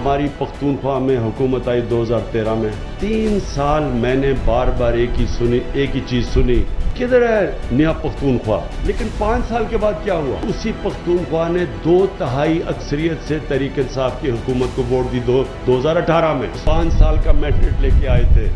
हमारी पख्तूनख्वा में हुकूमत आई 2013 में, 3 साल मैंने बार बार एक ही चीज सुनी, किधर है नया पख्तूनख्वा। लेकिन 5 साल के बाद क्या हुआ? उसी पख्तूनख्वा ने 2/3 अक्सरियत से तहरीक इंसाफ की हुकूमत को वोट दी 2018 में। 5 साल का मैंडेट लेके आए थे,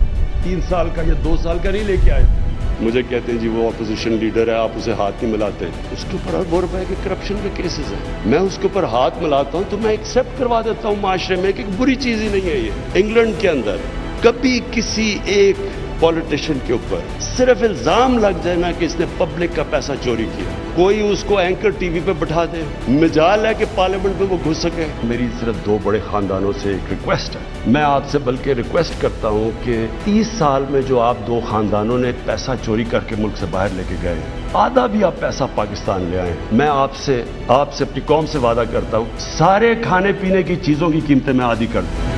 3 साल का या 2 साल का नहीं लेके आए थे। मुझे कहते हैं जी वो अपोजिशन लीडर है, आप उसे हाथ नहीं मिलाते। उसके ऊपर अरबों रुपए के करप्शन के केसेस हैं, मैं उसके ऊपर हाथ मिलाता हूं तो मैं एक्सेप्ट करवा देता हूं माशरे में कि बुरी चीज ही नहीं है ये। इंग्लैंड के अंदर कभी किसी एक पॉलिटिशियन के ऊपर सिर्फ इल्जाम लग जाए ना कि इसने पब्लिक का पैसा चोरी किया, कोई उसको एंकर टीवी पे बिठा दे, मजाल है कि पार्लियामेंट में वो घुस सके। मेरी सिर्फ 2 बड़े खानदानों से एक रिक्वेस्ट है, मैं आपसे बल्कि रिक्वेस्ट करता हूं कि 30 साल में जो आप 2 खानदानों ने पैसा चोरी करके मुल्क से बाहर लेके गए, आधा भी आप पैसा पाकिस्तान ले आए। मैं आपसे अपनी कौम से वादा करता हूं, सारे खाने पीने की चीजों की कीमतें मैं आधी कर दूं।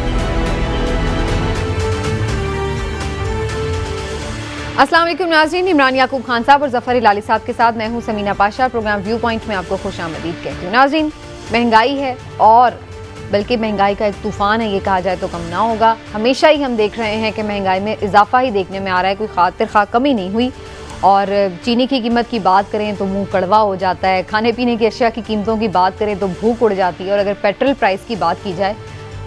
अस्सलाम वालेकुम नाज़रीन, इमरान याकूब खान साहब और ज़फ़र इलाली साहब के साथ मैं हूं Sameena Pasha. Program view point में आपको खुशामदीद कहती हूँ। नाज़रीन, महंगाई है और बल्कि महंगाई का एक तूफ़ान है, ये कहा जाए तो कम ना होगा। हमेशा ही हम देख रहे हैं कि महंगाई में इजाफा ही देखने में आ रहा है, कोई खातिर खा कमी नहीं हुई। और चीनी की कीमत की बात करें तो मुँह कड़वा हो जाता है, खाने पीने की अशिया की कीमतों की बात करें तो भूख उड़ जाती है, और अगर पेट्रोल प्राइस की बात की जाए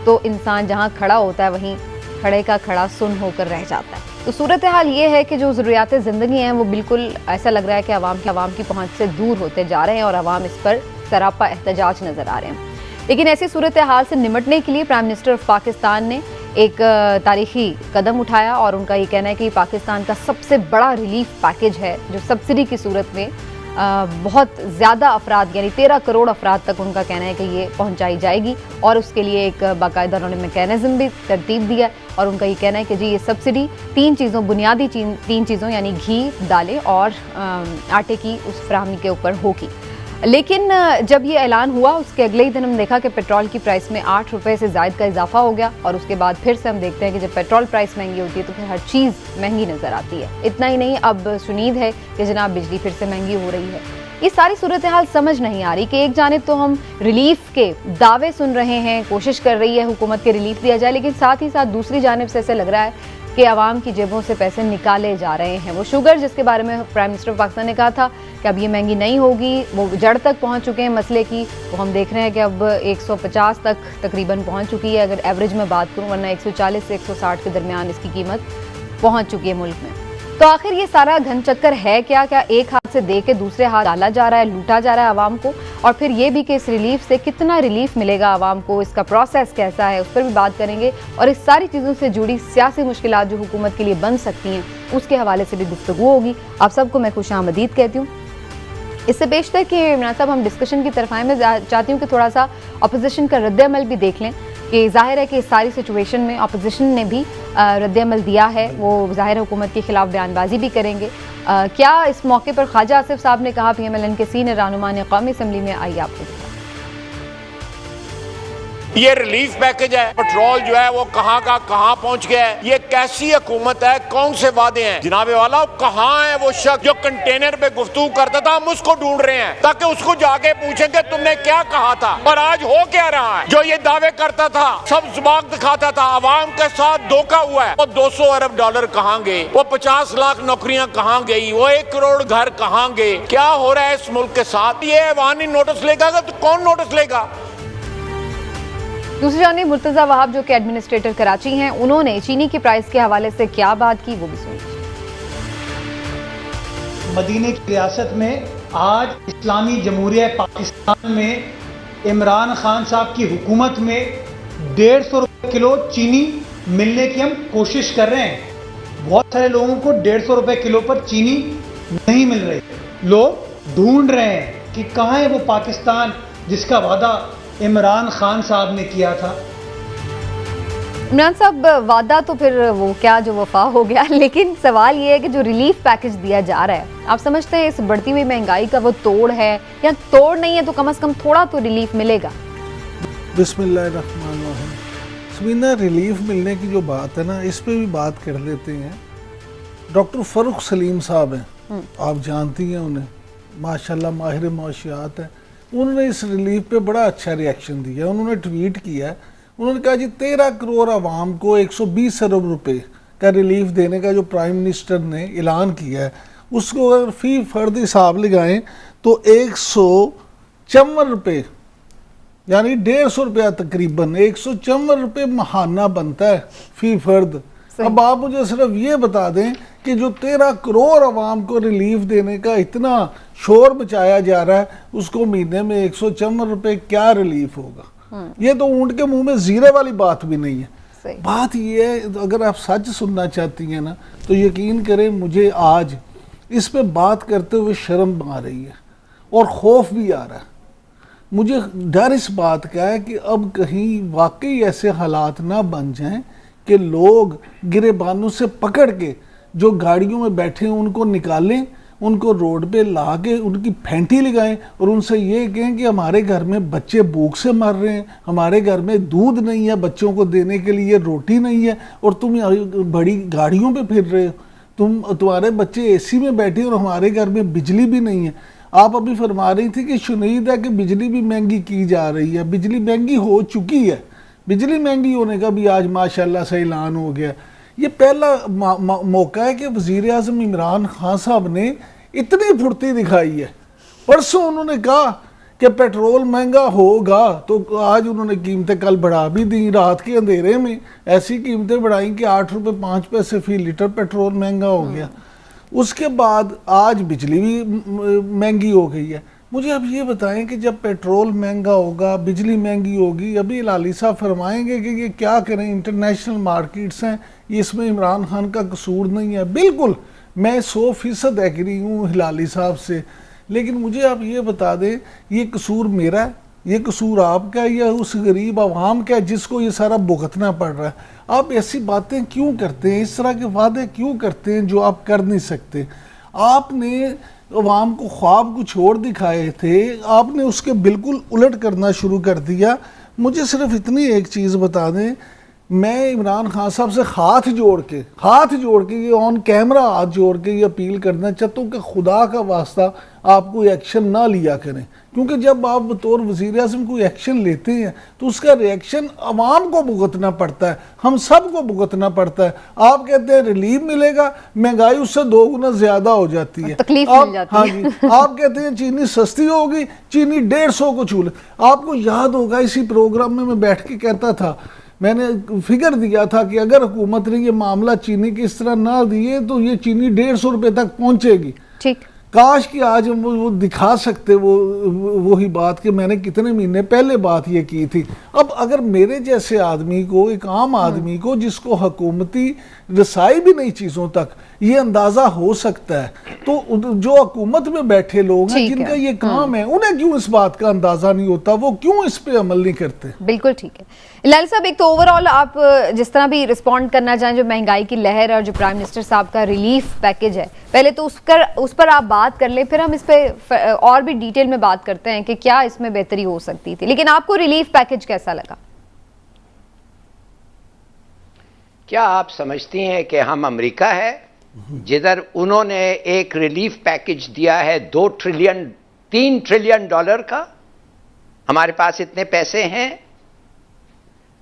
तो इंसान जहाँ खड़ा होता है वहीं खड़े का खड़ा सुन होकर रह जाता है। तो सूरत हाल ये है कि जो ज़रूरियात ज़िंदगी हैं वो बिल्कुल ऐसा लग रहा है कि आवाम की पहुंच से दूर होते जा रहे हैं और आवाम इस पर सरापा एहतजाज नज़र आ रहे हैं। लेकिन ऐसी सूरत हाल से निमटने के लिए प्राइम मिनिस्टर ऑफ पाकिस्तान ने एक तारीखी कदम उठाया और उनका ये कहना है कि पाकिस्तान का सबसे बड़ा रिलीफ पैकेज है जो सब्सिडी की सूरत में बहुत ज़्यादा अफराद यानी 13 करोड़ अफराद तक उनका कहना है कि ये पहुंचाई जाएगी, और उसके लिए एक बाकायदा उन्होंने मैकेनिज़्म भी तरतीब दिया। और उनका ये कहना है कि जी ये सब्सिडी 3 चीज़ों बुनियादी 3 चीज़ों यानी घी, दालें और आटे की उस फराहमी के ऊपर होगी। लेकिन जब ये ऐलान हुआ उसके अगले ही दिन हम देखा कि पेट्रोल की प्राइस में 8 रुपये से ज़ायद का इजाफा हो गया, और उसके बाद फिर से हम देखते हैं कि जब पेट्रोल प्राइस महंगी होती है तो फिर हर चीज़ महंगी नज़र आती है। इतना ही नहीं, अब सुनीद है कि जनाब बिजली फिर से महंगी हो रही है। ये सारी सूरत हाल समझ नहीं आ रही कि एक जानिब तो हम रिलीफ के दावे सुन रहे हैं, कोशिश कर रही है हुकूमत के रिलीफ दिया जाए, लेकिन साथ ही साथ दूसरी जानिब से ऐसे लग रहा है कि आवाम की जेबों से पैसे निकाले जा रहे हैं। वो शुगर जिसके बारे में प्राइम मिनिस्टर ऑफ पाकिस्तान ने कहा था कि अब ये महंगी नहीं होगी, वो जड़ तक पहुंच चुके हैं मसले की, वो हम देख रहे हैं कि अब 150 तक तकरीबन पहुंच चुकी है अगर एवरेज में बात करूं, वरना 140 से 160 के दरमियान इसकी कीमत पहुंच चुकी है मुल्क में। तो आखिर ये सारा घन चक्कर है क्या? क्या एक हाथ से दे के दूसरे हाथ डाला जा रहा है, लूटा जा रहा है आवाम को? और फिर ये भी कि इस रिलीफ से कितना रिलीफ मिलेगा आवाम को, इसका प्रोसेस कैसा है, उस पर भी बात करेंगे। और इस सारी चीज़ों से जुड़ी सियासी मुश्किलात जो हुकूमत के लिए बन सकती हैं उसके हवाले से भी गुफ्तगू होगी। आप सबको मैं खुशामदीद कहती हूँ। इससे पेशतर कि इमरान साहब हम डिस्कशन की तरफ आए, मैं चाहती हूँ कि थोड़ा सा अपोजिशन का रद्द-ए-अमल भी देख लें कि जाहिर है कि इस सारी सिचुएशन में अपोजिशन ने भी रद्द-ए-अमल दिया है, वो जाहिर हुकूमत के खिलाफ बयानबाजी भी करेंगे। क्या इस मौके पर ख्वाजा आसिफ साहब ने कहा, PMLN के सीनियर रहनुमा ने कौमी असम्बली में, आइए आपको दिखा। ये रिलीफ पैकेज है, पेट्रोल जो है वो कहाँ का कहाँ पहुँच गया है, ये कैसी हुकूमत है, कौन से वादे हैं? जनाबे वाला कहाँ है वो शख्स जो कंटेनर पे गुफ्तगू करता था? हम उसको ढूंढ रहे हैं ताकि उसको जाके पूछेंगे तुमने क्या कहा था और आज हो क्या रहा है। जो ये दावे करता था, सब जुबान दिखाता था, आवाम के साथ धोखा हुआ है। वो 200 अरब डॉलर कहाँ गए, वो 50 लाख नौकरियां कहाँ गई, वो 1 करोड़ घर कहाँ गए? क्या हो रहा है इस मुल्क के साथ? ये ऐवानी नोटिस लेगा तो कौन नोटिस लेगा? दूसरी जानिब मुर्तज़ा वहाब जो कि एडमिनिस्ट्रेटर कराची हैं, उन्होंने चीनी की प्राइस के हवाले से क्या बात की वो भी सुनिए। मदीने की रियासत में आज इस्लामी जमहूरिया पाकिस्तान में इमरान खान साहब की हुकूमत में 150 रुपये किलो चीनी मिलने की हम कोशिश कर रहे हैं। बहुत सारे लोगों को 150 रुपये किलो पर चीनी नहीं मिल रही। लोग ढूंढ रहे हैं कि कहाँ है वो पाकिस्तान जिसका वादा इमरान खान साहब ने किया था। इमरान साहब, वादा तो फिर वो क्या जो वफा हो गया, लेकिन सवाल ये है कि जो रिलीफ पैकेज दिया जा रहा है, आप समझते हैं इस बढ़ती हुई महंगाई का वो तोड़ है, या तोड़ नहीं है तो कम से कम थोड़ा तो रिलीफ मिलेगा? बिस्मिल्लाहिर्रहमानिर्रहीम। समीना, रिलीफ मिलने की जो बात है ना, इस पे भी बात कर लेते हैं। डॉक्टर फ़र्रुख सलीम साहब हैं, आप जानती हैं उन्हें, माशाल्लाह माहिर मौशियात है। उन्होंने इस रिलीफ पे बड़ा अच्छा रिएक्शन दिया। उन्होंने ट्वीट किया, उन्होंने कहा जी 13 करोड़ आवाम को 120 अरब रुपए का रिलीफ देने का जो प्राइम मिनिस्टर ने ऐलान किया है, उसको अगर फी फर्द हिसाब लगाएं तो 154 रुपये यानी 150 रुपया तकरीबन 154 रुपये महाना बनता है फी फर्द। अब आप मुझे सिर्फ ये बता दें कि जो 13 करोड़ आवाम को रिलीफ देने का इतना शोर मचाया जा रहा है, उसको महीने में 154 रुपये क्या रिलीफ होगा? ये तो ऊंट के मुंह में जीरे वाली बात भी नहीं है। बात ये है, अगर आप सच सुनना चाहती हैं ना, तो यकीन करें मुझे आज इस पे बात करते हुए शर्म आ रही है और खौफ भी आ रहा है। मुझे डर इस बात का है कि अब कहीं वाकई ऐसे हालात ना बन जाएं कि लोग गिरेबानों से पकड़ के जो गाड़ियों में बैठे हैं उनको निकालें, उनको रोड पे ला के उनकी फेंटी लगाएं और उनसे ये कहें कि हमारे घर में बच्चे भूख से मर रहे हैं, हमारे घर में दूध नहीं है बच्चों को देने के लिए, रोटी नहीं है, और तुम बड़ी गाड़ियों पे फिर रहे हो, तुम्हारे बच्चे एसी में बैठे और हमारे घर में बिजली भी नहीं है। आप अभी फरमा रही थी कि शुनीद है कि बिजली भी महंगी की जा रही है। बिजली महंगी हो चुकी है, बिजली महंगी होने का भी आज माशाल्लाह से ऐलान हो गया। ये पहला मौका है कि वज़ीर आज़म इमरान खान साहब ने इतनी फुर्ती दिखाई है। परसों उन्होंने कहा कि पेट्रोल महंगा होगा, तो आज उन्होंने कीमतें कल बढ़ा भी दी। रात के अंधेरे में ऐसी कीमतें बढ़ाई कि 8 रुपये 5 पैसे फी लीटर पेट्रोल महंगा हो गया। उसके बाद आज बिजली भी महंगी हो गई है। मुझे अब ये बताएं कि जब पेट्रोल महंगा होगा, बिजली महंगी होगी, अभी हिलाली साहब फरमाएंगे कि ये क्या करें, इंटरनेशनल मार्केट्स हैं, इसमें इमरान खान का कसूर नहीं है। बिल्कुल मैं 100% एग्री हूँ हिलाली साहब से, लेकिन मुझे आप ये बता दें ये कसूर मेरा है, ये कसूर आपका है या उस गरीब आवाम का है जिसको ये सारा भुगतना पड़ रहा है? आप ऐसी बातें क्यों करते हैं, इस तरह के वादे क्यों करते हैं जो आप कर नहीं सकते? आपने अवाम को ख्वाब कुछ और दिखाए थे, आपने उसके बिल्कुल उलट करना शुरू कर दिया। मुझे सिर्फ इतनी एक चीज़ बता दें, मैं इमरान खान साहब से हाथ जोड़ के ये ऑन कैमरा हाथ जोड़ के ये अपील करना चाहता हूँ कि खुदा का वास्ता आप कोई एक्शन ना लिया करें, क्योंकि जब आप बतौर वज़ीर आज़म कोई एक्शन लेते हैं तो उसका रिएक्शन अवाम को भुगतना पड़ता है, हम सब को भुगतना पड़ता है। आप कहते हैं रिलीफ मिलेगा, महंगाई उससे 2 गुना ज़्यादा हो जाती है, तकलीफ मिल जाती हाँ जी। आप कहते हैं चीनी सस्ती होगी, चीनी 150 को छू ले। आपको याद होगा इसी प्रोग्राम में मैं बैठ के कहता था, मैंने फिगर दिया था कि अगर हुकूमत ने ये मामला चीनी की इस तरह ना दिए तो ये चीनी 150 रुपये तक पहुंचेगी। ठीक, काश कि आज हम वो दिखा सकते वही बात कि मैंने कितने महीने पहले बात ये की थी। अब अगर मेरे जैसे आदमी को, एक आम आदमी को जिसको हुकूमती रसाई भी नहीं चीज़ों तक, ये अंदाज़ा हो सकता है, तो जो हुकूमत में बैठे लोग हैं जिनका ये काम है, उन्हें क्यों इस बात का अंदाज़ा नहीं होता? वो क्यों इस पे अमल नहीं करते? बिल्कुल ठीक है। हिलाली साहब, एक तो ओवरऑल आप जिस तरह भी रिस्पॉन्ड करना चाहें, जो महंगाई की लहर और जो प्राइम मिनिस्टर साहब का रिलीफ पैकेज है, पहले तो उस पर आप बात कर लें, फिर हम इस पे और भी डिटेल में बात करते हैं कि क्या इसमें बेहतरी हो सकती थी। लेकिन आपको रिलीफ पैकेज कैसा लगा? क्या आप समझती हैं कि हम अमेरिका है जिधर उन्होंने एक रिलीफ पैकेज दिया है 3 ट्रिलियन डॉलर का? हमारे पास इतने पैसे हैं?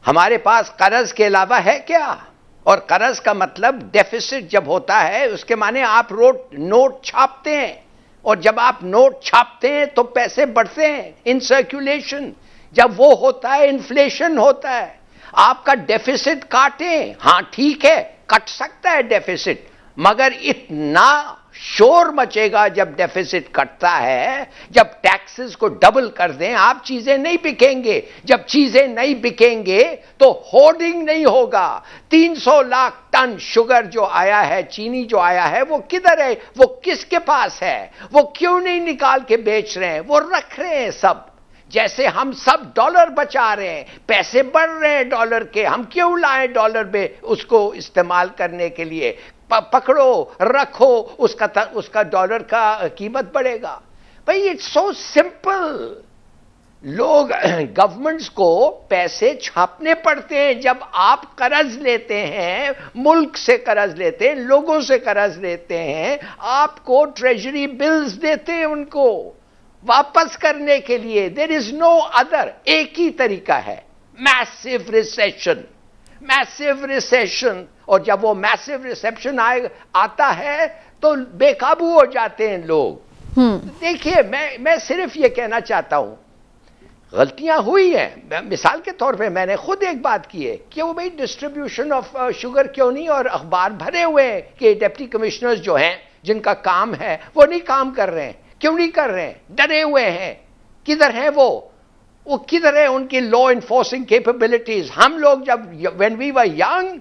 हमारे पास कर्ज के अलावा है क्या? और कर्ज का मतलब डेफिसिट जब होता है उसके माने आप नोट छापते हैं, और जब आप नोट छापते हैं तो पैसे बढ़ते हैं इन सर्कुलेशन। जब वो होता है इन्फ्लेशन होता है। आपका डेफिसिट काटें, हाँ ठीक है कट सकता है डेफिसिट, मगर इतना शोर मचेगा जब डेफिसिट कटता है, जब टैक्सेस को डबल कर दें, आप चीजें नहीं बिकेंगे। जब चीजें नहीं बिकेंगे तो होर्डिंग नहीं होगा। 300 लाख टन शुगर जो आया है, चीनी जो आया है, वो किधर है? वो किसके पास है? वो क्यों नहीं निकाल के बेच रहे हैं? वो रख रहे हैं सब। जैसे हम सब डॉलर बचा रहे हैं, पैसे बढ़ रहे हैं डॉलर के, हम क्यों लाएं डॉलर में उसको इस्तेमाल करने के लिए? पकड़ो रखो, उसका डॉलर का कीमत बढ़ेगा। भाई इट्स सो सिंपल। लोग गवर्नमेंट्स को पैसे छापने पड़ते हैं। जब आप कर्ज लेते हैं, मुल्क से कर्ज लेते हैं, लोगों से कर्ज लेते हैं, आपको ट्रेजरी बिल्स देते हैं उनको वापस करने के लिए। There is no other. एक ही तरीका है, मैसिव रिसेशन। और जब वो मैसिव रिसेप्शन आता है तो बेकाबू हो जाते हैं लोग। देखिए, मैं सिर्फ ये कहना चाहता हूं, गलतियां हुई हैं। मिसाल के तौर पे मैंने खुद एक बात की है कि वो भाई डिस्ट्रीब्यूशन ऑफ शुगर क्यों नहीं, और अखबार भरे हुए हैं कि डिप्टी कमिश्नर्स जो हैं जिनका काम है वो नहीं काम कर रहे हैं। क्यों नहीं कर रहे हैं? डरे हुए हैं। किधर हैं वो किधर है उनकी लॉ इन्फोर्सिंग कैपेबिलिटीज? हम लोग जब व्हेन वी वर यंग,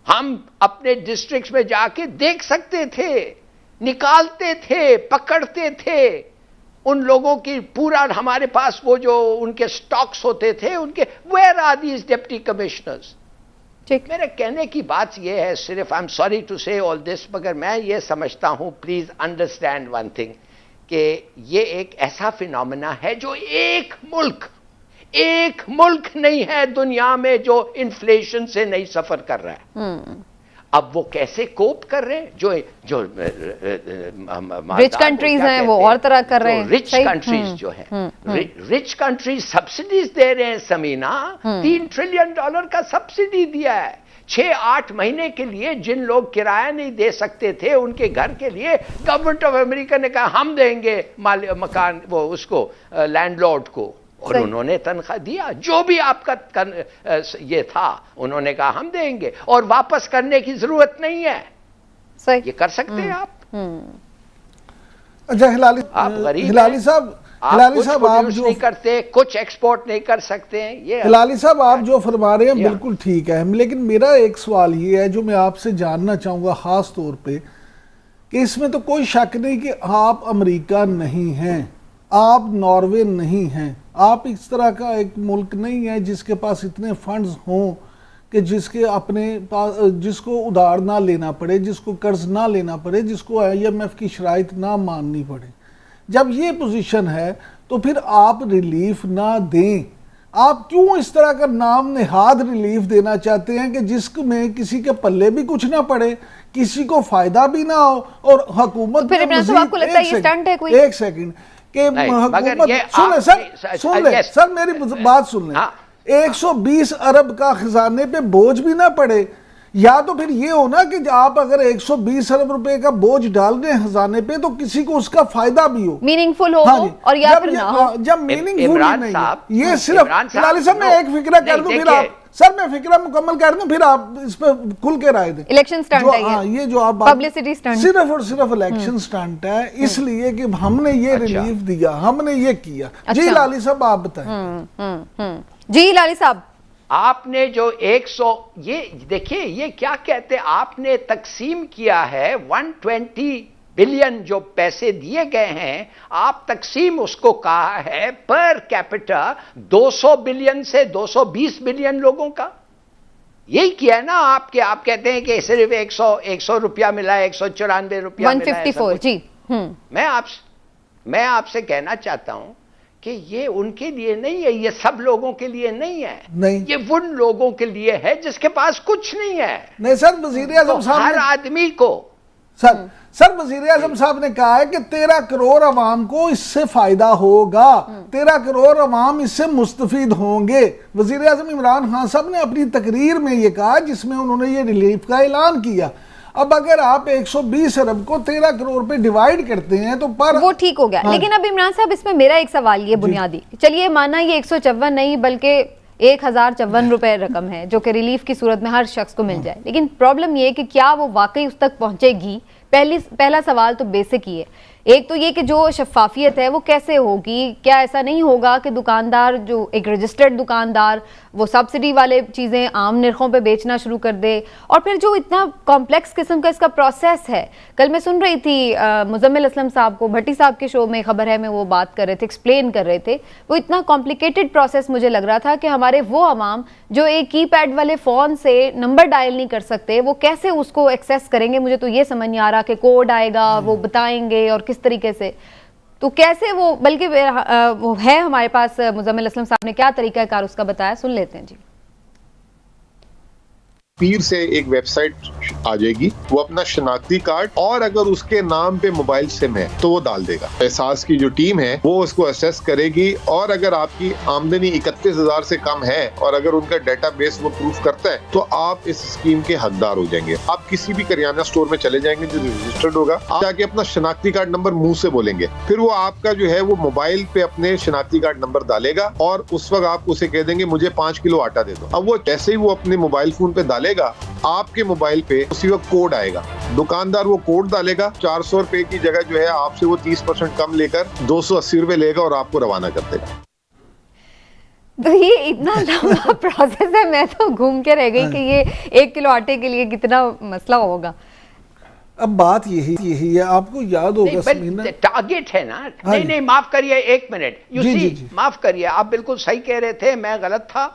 हम अपने डिस्ट्रिक्ट्स में जाके देख सकते थे, निकालते थे, पकड़ते थे उन लोगों की। पूरा हमारे पास वो जो उनके स्टॉक्स होते थे उनके, where are these deputy commissioners? मेरे कहने की बात यह है, सिर्फ I am sorry to say all this, मगर मैं ये समझता हूं, प्लीज अंडरस्टैंड वन थिंग, कि ये एक ऐसा फिनोमेना है जो एक मुल्क नहीं है दुनिया में जो इन्फ्लेशन से नहीं सफर कर रहा है। अब वो कैसे कोप कर रहे हैं? जो रिच कंट्रीज हैं वो और तरह कर रहे हैं। रिच कंट्रीज जो हैं, रिच कंट्रीज सब्सिडीज दे रहे हैं समीना। $3 ट्रिलियन का सब्सिडी दिया है 6-8 महीने के लिए। जिन लोग किराया नहीं दे सकते थे उनके घर के लिए गवर्नमेंट ऑफ अमेरिका ने कहा हम देंगे मकान, वो उसको लैंडलॉर्ड को, और उन्होंने तनख्वाह दिया। जो भी आपका ये था उन्होंने कहा हम देंगे, और वापस करने की जरूरत नहीं है। सही, ये कर सकते हैं आप। अच्छा हिलाली साहब, आप जो नहीं करते, कुछ एक्सपोर्ट नहीं कर सकते हैं, ये हिलाली साहब आप जो फरमा रहे हैं बिल्कुल ठीक है, लेकिन मेरा एक सवाल ये है जो मैं आपसे जानना चाहूंगा खास तौर पे, कि इसमें तो कोई शक नहीं कि आप अमेरिका नहीं हैं, आप नॉर्वे नहीं हैं, आप इस तरह का एक मुल्क नहीं है जिसके पास इतने फंड्स हों कि जिसके अपने पास, जिसको उधार ना लेना पड़े, जिसको कर्ज ना लेना पड़े, जिसको IMF की शराइत ना माननी पड़े। जब ये पोजीशन है तो फिर आप रिलीफ ना दें। आप क्यों इस तरह का नाम नेहाद रिलीफ देना चाहते हैं कि जिसमें किसी के पल्ले भी कुछ ना पड़े, किसी को फायदा भी ना हो, और हुकूमत फिर आपको लगता है ये स्टंट है कोई? एक सेकंड के हुकूमत सुन ले सर मेरी बात सुन ले। 120 अरब का खजाने पे बोझ भी ना पड़े, या तो फिर ये हो ना कि आप अगर 120 अरब रुपए का बोझ डाल रहे हैं खजाने पे तो किसी को उसका फायदा भी हो, मीनिंगफुल हो। हाँ और या फिर ना हो। जब मीनिंगफुल नहीं है, ये सिर्फ हिलाली साहब मैं एक फिक्रा कर दूं, फिर आप सर मैं फिक्रा मुकम्मल कर दूं, फिर आप इस पर खुल के राय दें। इलेक्शन स्टंट है हाँ, ये जो आप पब्लिसिटी स्टंट, सिर्फ और सिर्फ इलेक्शन स्टंट है, इसलिए कि हमने ये रिलीफ दिया, हमने ये किया। जी लाली साहब आप बताएं। जी लाली साहब, आपने जो 100, ये देखिए ये क्या कहते हैं, आपने तकसीम किया है 120 बिलियन जो पैसे दिए गए हैं, आप तकसीम उसको कहा है पर कैपिटा 200 बिलियन से 220 बिलियन लोगों का, यही किया है ना आपके। आप कहते हैं कि सिर्फ 100 रुपया मिला है, 194 रुपया 154 जी। मैं आपसे कहना चाहता हूं कि ये उनके लिए नहीं है, ये सब लोगों के लिए नहीं है, नहीं। ये उन लोगों के लिए है जिसके पास कुछ नहीं है। नहीं सर, वजीर आजम साहब हर आदमी को सर वजीर आजम साहब ने कहा है कि 13 करोड़ अवाम को इससे फायदा होगा, 13 करोड़ अवाम इससे मुस्तफीद होंगे। वजीर आजम इमरान खान साहब ने अपनी तकरीर में ये कहा जिसमें उन्होंने ये रिलीफ का ऐलान किया। अब अगर आप 120 अरब को 13 करोड़ पे डिवाइड करते हैं तो पर वो ठीक हो गया। हाँ। लेकिन अब इमरान साहब इसमें मेरा एक सवाल ये बुनियादी, चलिए माना ये 154 नहीं बल्कि 1054 रुपए रकम है जो कि रिलीफ की सूरत में हर शख्स को मिल जाए, लेकिन प्रॉब्लम ये है कि क्या वो वाकई उस तक पहुंचेगी? पहला सवाल तो बेसिक ही है। एक तो ये कि जो शफाफियत है वो कैसे होगी? क्या ऐसा नहीं होगा कि दुकानदार, जो एक रजिस्टर्ड दुकानदार, वो सब्सिडी वाले चीज़ें आम निर्खों पे बेचना शुरू कर दे? और फिर जो इतना कॉम्प्लेक्स किस्म का इसका प्रोसेस है, कल मैं सुन रही थी मुजम्मिल असलम साहब को, भट्टी साहब के शो में खबर है में वो बात कर रहे थे, एक्सप्लेन कर रहे थे, वो इतना कॉम्प्लिकेटेड प्रोसेस मुझे लग रहा था कि हमारे वो अवाम जो एक कीपैड वाले फ़ोन से नंबर डायल नहीं कर सकते, वो कैसे उसको एक्सेस करेंगे? मुझे तो ये समझ नहीं आ रहा कि कोड आएगा, वो बताएंगे और किस तरीके से, तो कैसे वो, बल्कि वो है हमारे पास मुजम्मिल असलम साहब ने क्या तरीका कार उसका बताया, सुन लेते हैं जी। पीर से एक वेबसाइट आ जाएगी, वो अपना शनाख्ती कार्ड और अगर उसके नाम पे मोबाइल सिम है तो वो डाल देगा। एहसास की जो टीम है वो उसको असेस करेगी और अगर आपकी आमदनी 31,000 से कम है और अगर उनका डेटाबेस वो प्रूफ करता है तो आप इस स्कीम के हकदार हो जाएंगे। आप किसी भी करियाना स्टोर में चले जाएंगे जो रजिस्टर्ड होगा, आप जाके अपना शनाख्ती कार्ड नंबर मुंह से बोलेंगे, फिर वो आपका जो है वो मोबाइल पे अपने शनाख्ती कार्ड नंबर डालेगा और उस वक्त आप उसे कह देंगे मुझे 5 किलो आटा दे दो। अब वो जैसे ही वो अपने मोबाइल फोन पे डालेगा, आपके मोबाइल पे उसी वक्त कोड आएगा, दुकानदार वो कोड डालेगा, 400 रुपए की जगह जो है आपसे वो 30% कम लेकर 280 रुपए लेगा और आपको रवाना कर देगा। तो ये इतना लंबा प्रोसेस है, मैं तो घूम के रह गई कि ये 1 किलो आटे के लिए कितना मसला होगा। अब बात यही है, आपको याद होगा टारगेट है ना। नहीं माफ करिए, 1 मिनट, यू सी, माफ करिए, आप बिल्कुल सही कह रहे थे, मैं गलत था,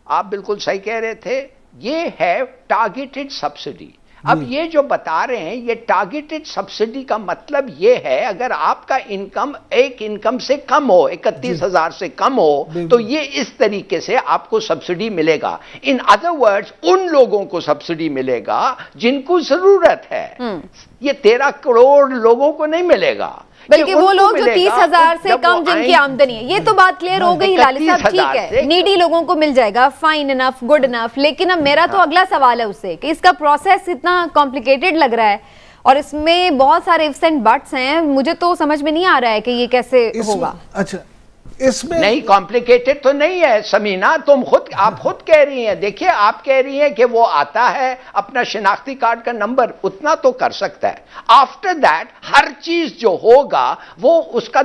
आप बिल्कुल सही कह रहे थे। ये है टारगेटेड सब्सिडी। अब ये जो बता रहे हैं, ये टारगेटेड सब्सिडी का मतलब ये है अगर आपका इनकम एक इनकम से कम हो, 31,000 से कम हो, तो ये इस तरीके से आपको सब्सिडी मिलेगा। इन अदर वर्ड्स, उन लोगों को सब्सिडी मिलेगा जिनको जरूरत है। ये 13 करोड़ लोगों को नहीं मिलेगा, बल्कि वो लोग जो 30,000 से कम जिनकी आमदनी है। ये तो बात क्लियर हो गई लाली साहब, ठीक है, नीडी लोगों को मिल जाएगा, फाइन इनफ, गुड इनफ। लेकिन अब मेरा तो अगला सवाल है उससे कि इसका प्रोसेस इतना कॉम्प्लिकेटेड लग रहा है और इसमें बहुत सारे इफ्स एंड बट्स हैं, मुझे तो समझ में नहीं आ रहा है कि ये कैसे होगा। अच्छा, इसमें नहीं, कॉम्प्लिकेटेड तो नहीं है समीना, आप खुद कह रही हैं। देखिए, आप कह रही हैं कि वो आता है अपना शिनाख्ती कार्ड का नंबर, उतना तो कर सकता है। आफ्टर दैट हर चीज जो होगा वो उसका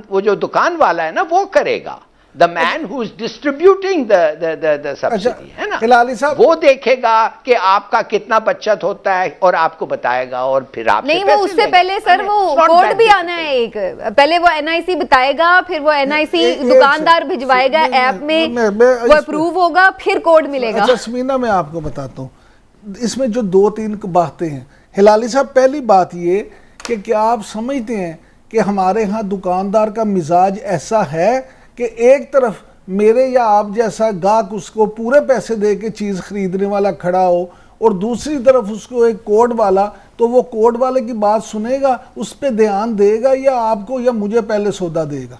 वो जो दुकान वाला है ना वो करेगा। The man who is distributing the subsidy, है ना, हिलाली साहब, वो देखेगा कि आपका कितना बचत होता है और आपको बताएगा और फिर आप नहीं, वो उससे पहले सर वो कोड भी आना है एक, पहले वो NIC बताएगा, फिर वो NIC दुकानदार भिजवाएगा ऐप में, वो अप्रूव होगा, फिर कोड मिलेगा। अच्छा समीना, मैं आपको बताता हूँ इसमें जो 2-3 बातें हैं। हिलाली साहब, पहली बात ये कि क्या आप समझते हैं कि हमारे यहाँ दुकानदार का मिजाज ऐसा है कि एक तरफ मेरे या आप जैसा गाहक उसको पूरे पैसे दे के चीज़ खरीदने वाला खड़ा हो और दूसरी तरफ उसको एक कोड वाला, तो वो कोड वाले की बात सुनेगा, उस पर ध्यान देगा या आपको या मुझे पहले सौदा देगा?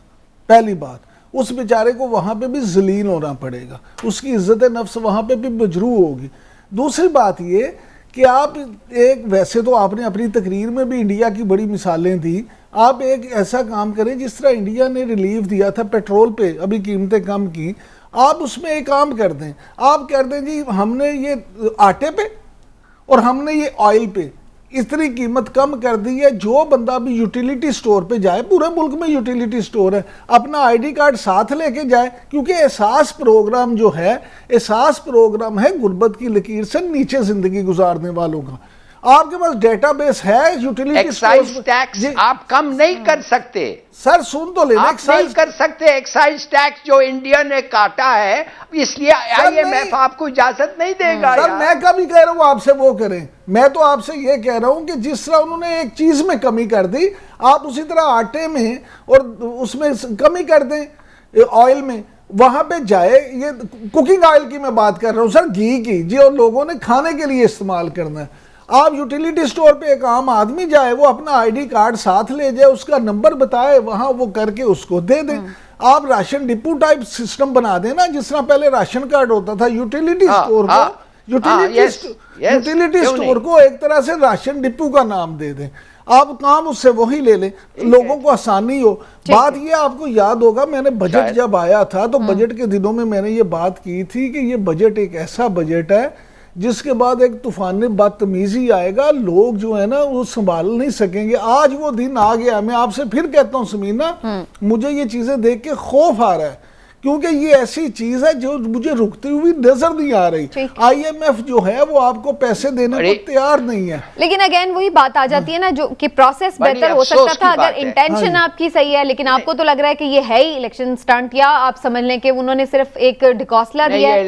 पहली बात, उस बेचारे को वहाँ पे भी जलील होना पड़ेगा, उसकी इज्जत नफ्स वहाँ पे भी मजरू होगी। दूसरी बात ये कि आप एक, वैसे तो आपने अपनी तकरीर में भी इंडिया की बड़ी मिसालें दी, आप एक ऐसा काम करें जिस तरह इंडिया ने रिलीफ दिया था पेट्रोल पे, अभी कीमतें कम की, आप उसमें एक काम कर दें, आप कर दें जी हमने ये आटे पे और हमने ये ऑयल पे इतनी कीमत कम कर दी है, जो बंदा भी यूटिलिटी स्टोर पे जाए, पूरे मुल्क में यूटिलिटी स्टोर है, अपना ID कार्ड साथ लेके जाए, क्योंकि एहसास प्रोग्राम जो है, एहसास प्रोग्राम है गुर्बत की लकीर से नीचे जिंदगी गुजारने वालों का। आपके पास डेटाबेस है यूटिलिटी एक्साइज टैक्स आप कम नहीं कर सकते सर, सुन तो लेना, आप नहीं कर सकते एक्साइज टैक्स जो इंडिया ने काटा है, इसलिए IMF आपको इजाजत नहीं देगा। सर मैं कभी कह रहा हूँ आपसे वो करें, मैं तो आपसे ये कह रहा हूँ कि जिस तरह उन्होंने एक चीज में कमी कर दी, आप उसी तरह आटे में और उसमें कमी कर दें, ऑयल में, वहां पे जाए। ये कुकिंग ऑयल की मैं बात कर रहा हूँ सर, घी की, जो लोगों ने खाने के लिए इस्तेमाल करना है। आप यूटिलिटी स्टोर पे एक आम आदमी जाए, वो अपना ID कार्ड साथ ले जाए, उसका नंबर बताए, वहां वो करके उसको दे दे। आप राशन डिपो टाइप सिस्टम बना देना, जिस तरह पहले राशन कार्ड होता था, यूटिलिटी स्टोर को यूटिलिटी स्टोर को एक तरह से राशन डिपो का नाम दे दें, आप काम उससे वही ले लें, लोगों को आसानी हो। बात ये आपको याद होगा, मैंने बजट जब आया था तो बजट के दिनों में मैंने ये बात की थी कि ये बजट एक ऐसा बजट है जिसके बाद एक तूफान बदतमीजी आएगा, लोग जो है ना वो संभाल नहीं सकेंगे। आज वो दिन आ गया। मैं आपसे फिर कहता हूँ समीना, मुझे ये चीजें देख के खौफ आ रहा है, क्योंकि ये ऐसी चीज है जो मुझे रुकती हुई नजर नहीं आ रही। IMF जो है वो आपको पैसे देने को तैयार नहीं है। लेकिन अगेन वही बात आ जाती है ना, जो कि प्रोसेस बेहतर हो सकता था अगर इंटेंशन आपकी सही है, लेकिन आपको तो लग रहा है कि ये है ही इलेक्शन स्टंट, या आप समझ लें कि उन्होंने सिर्फ एक ढकोसला दिया है।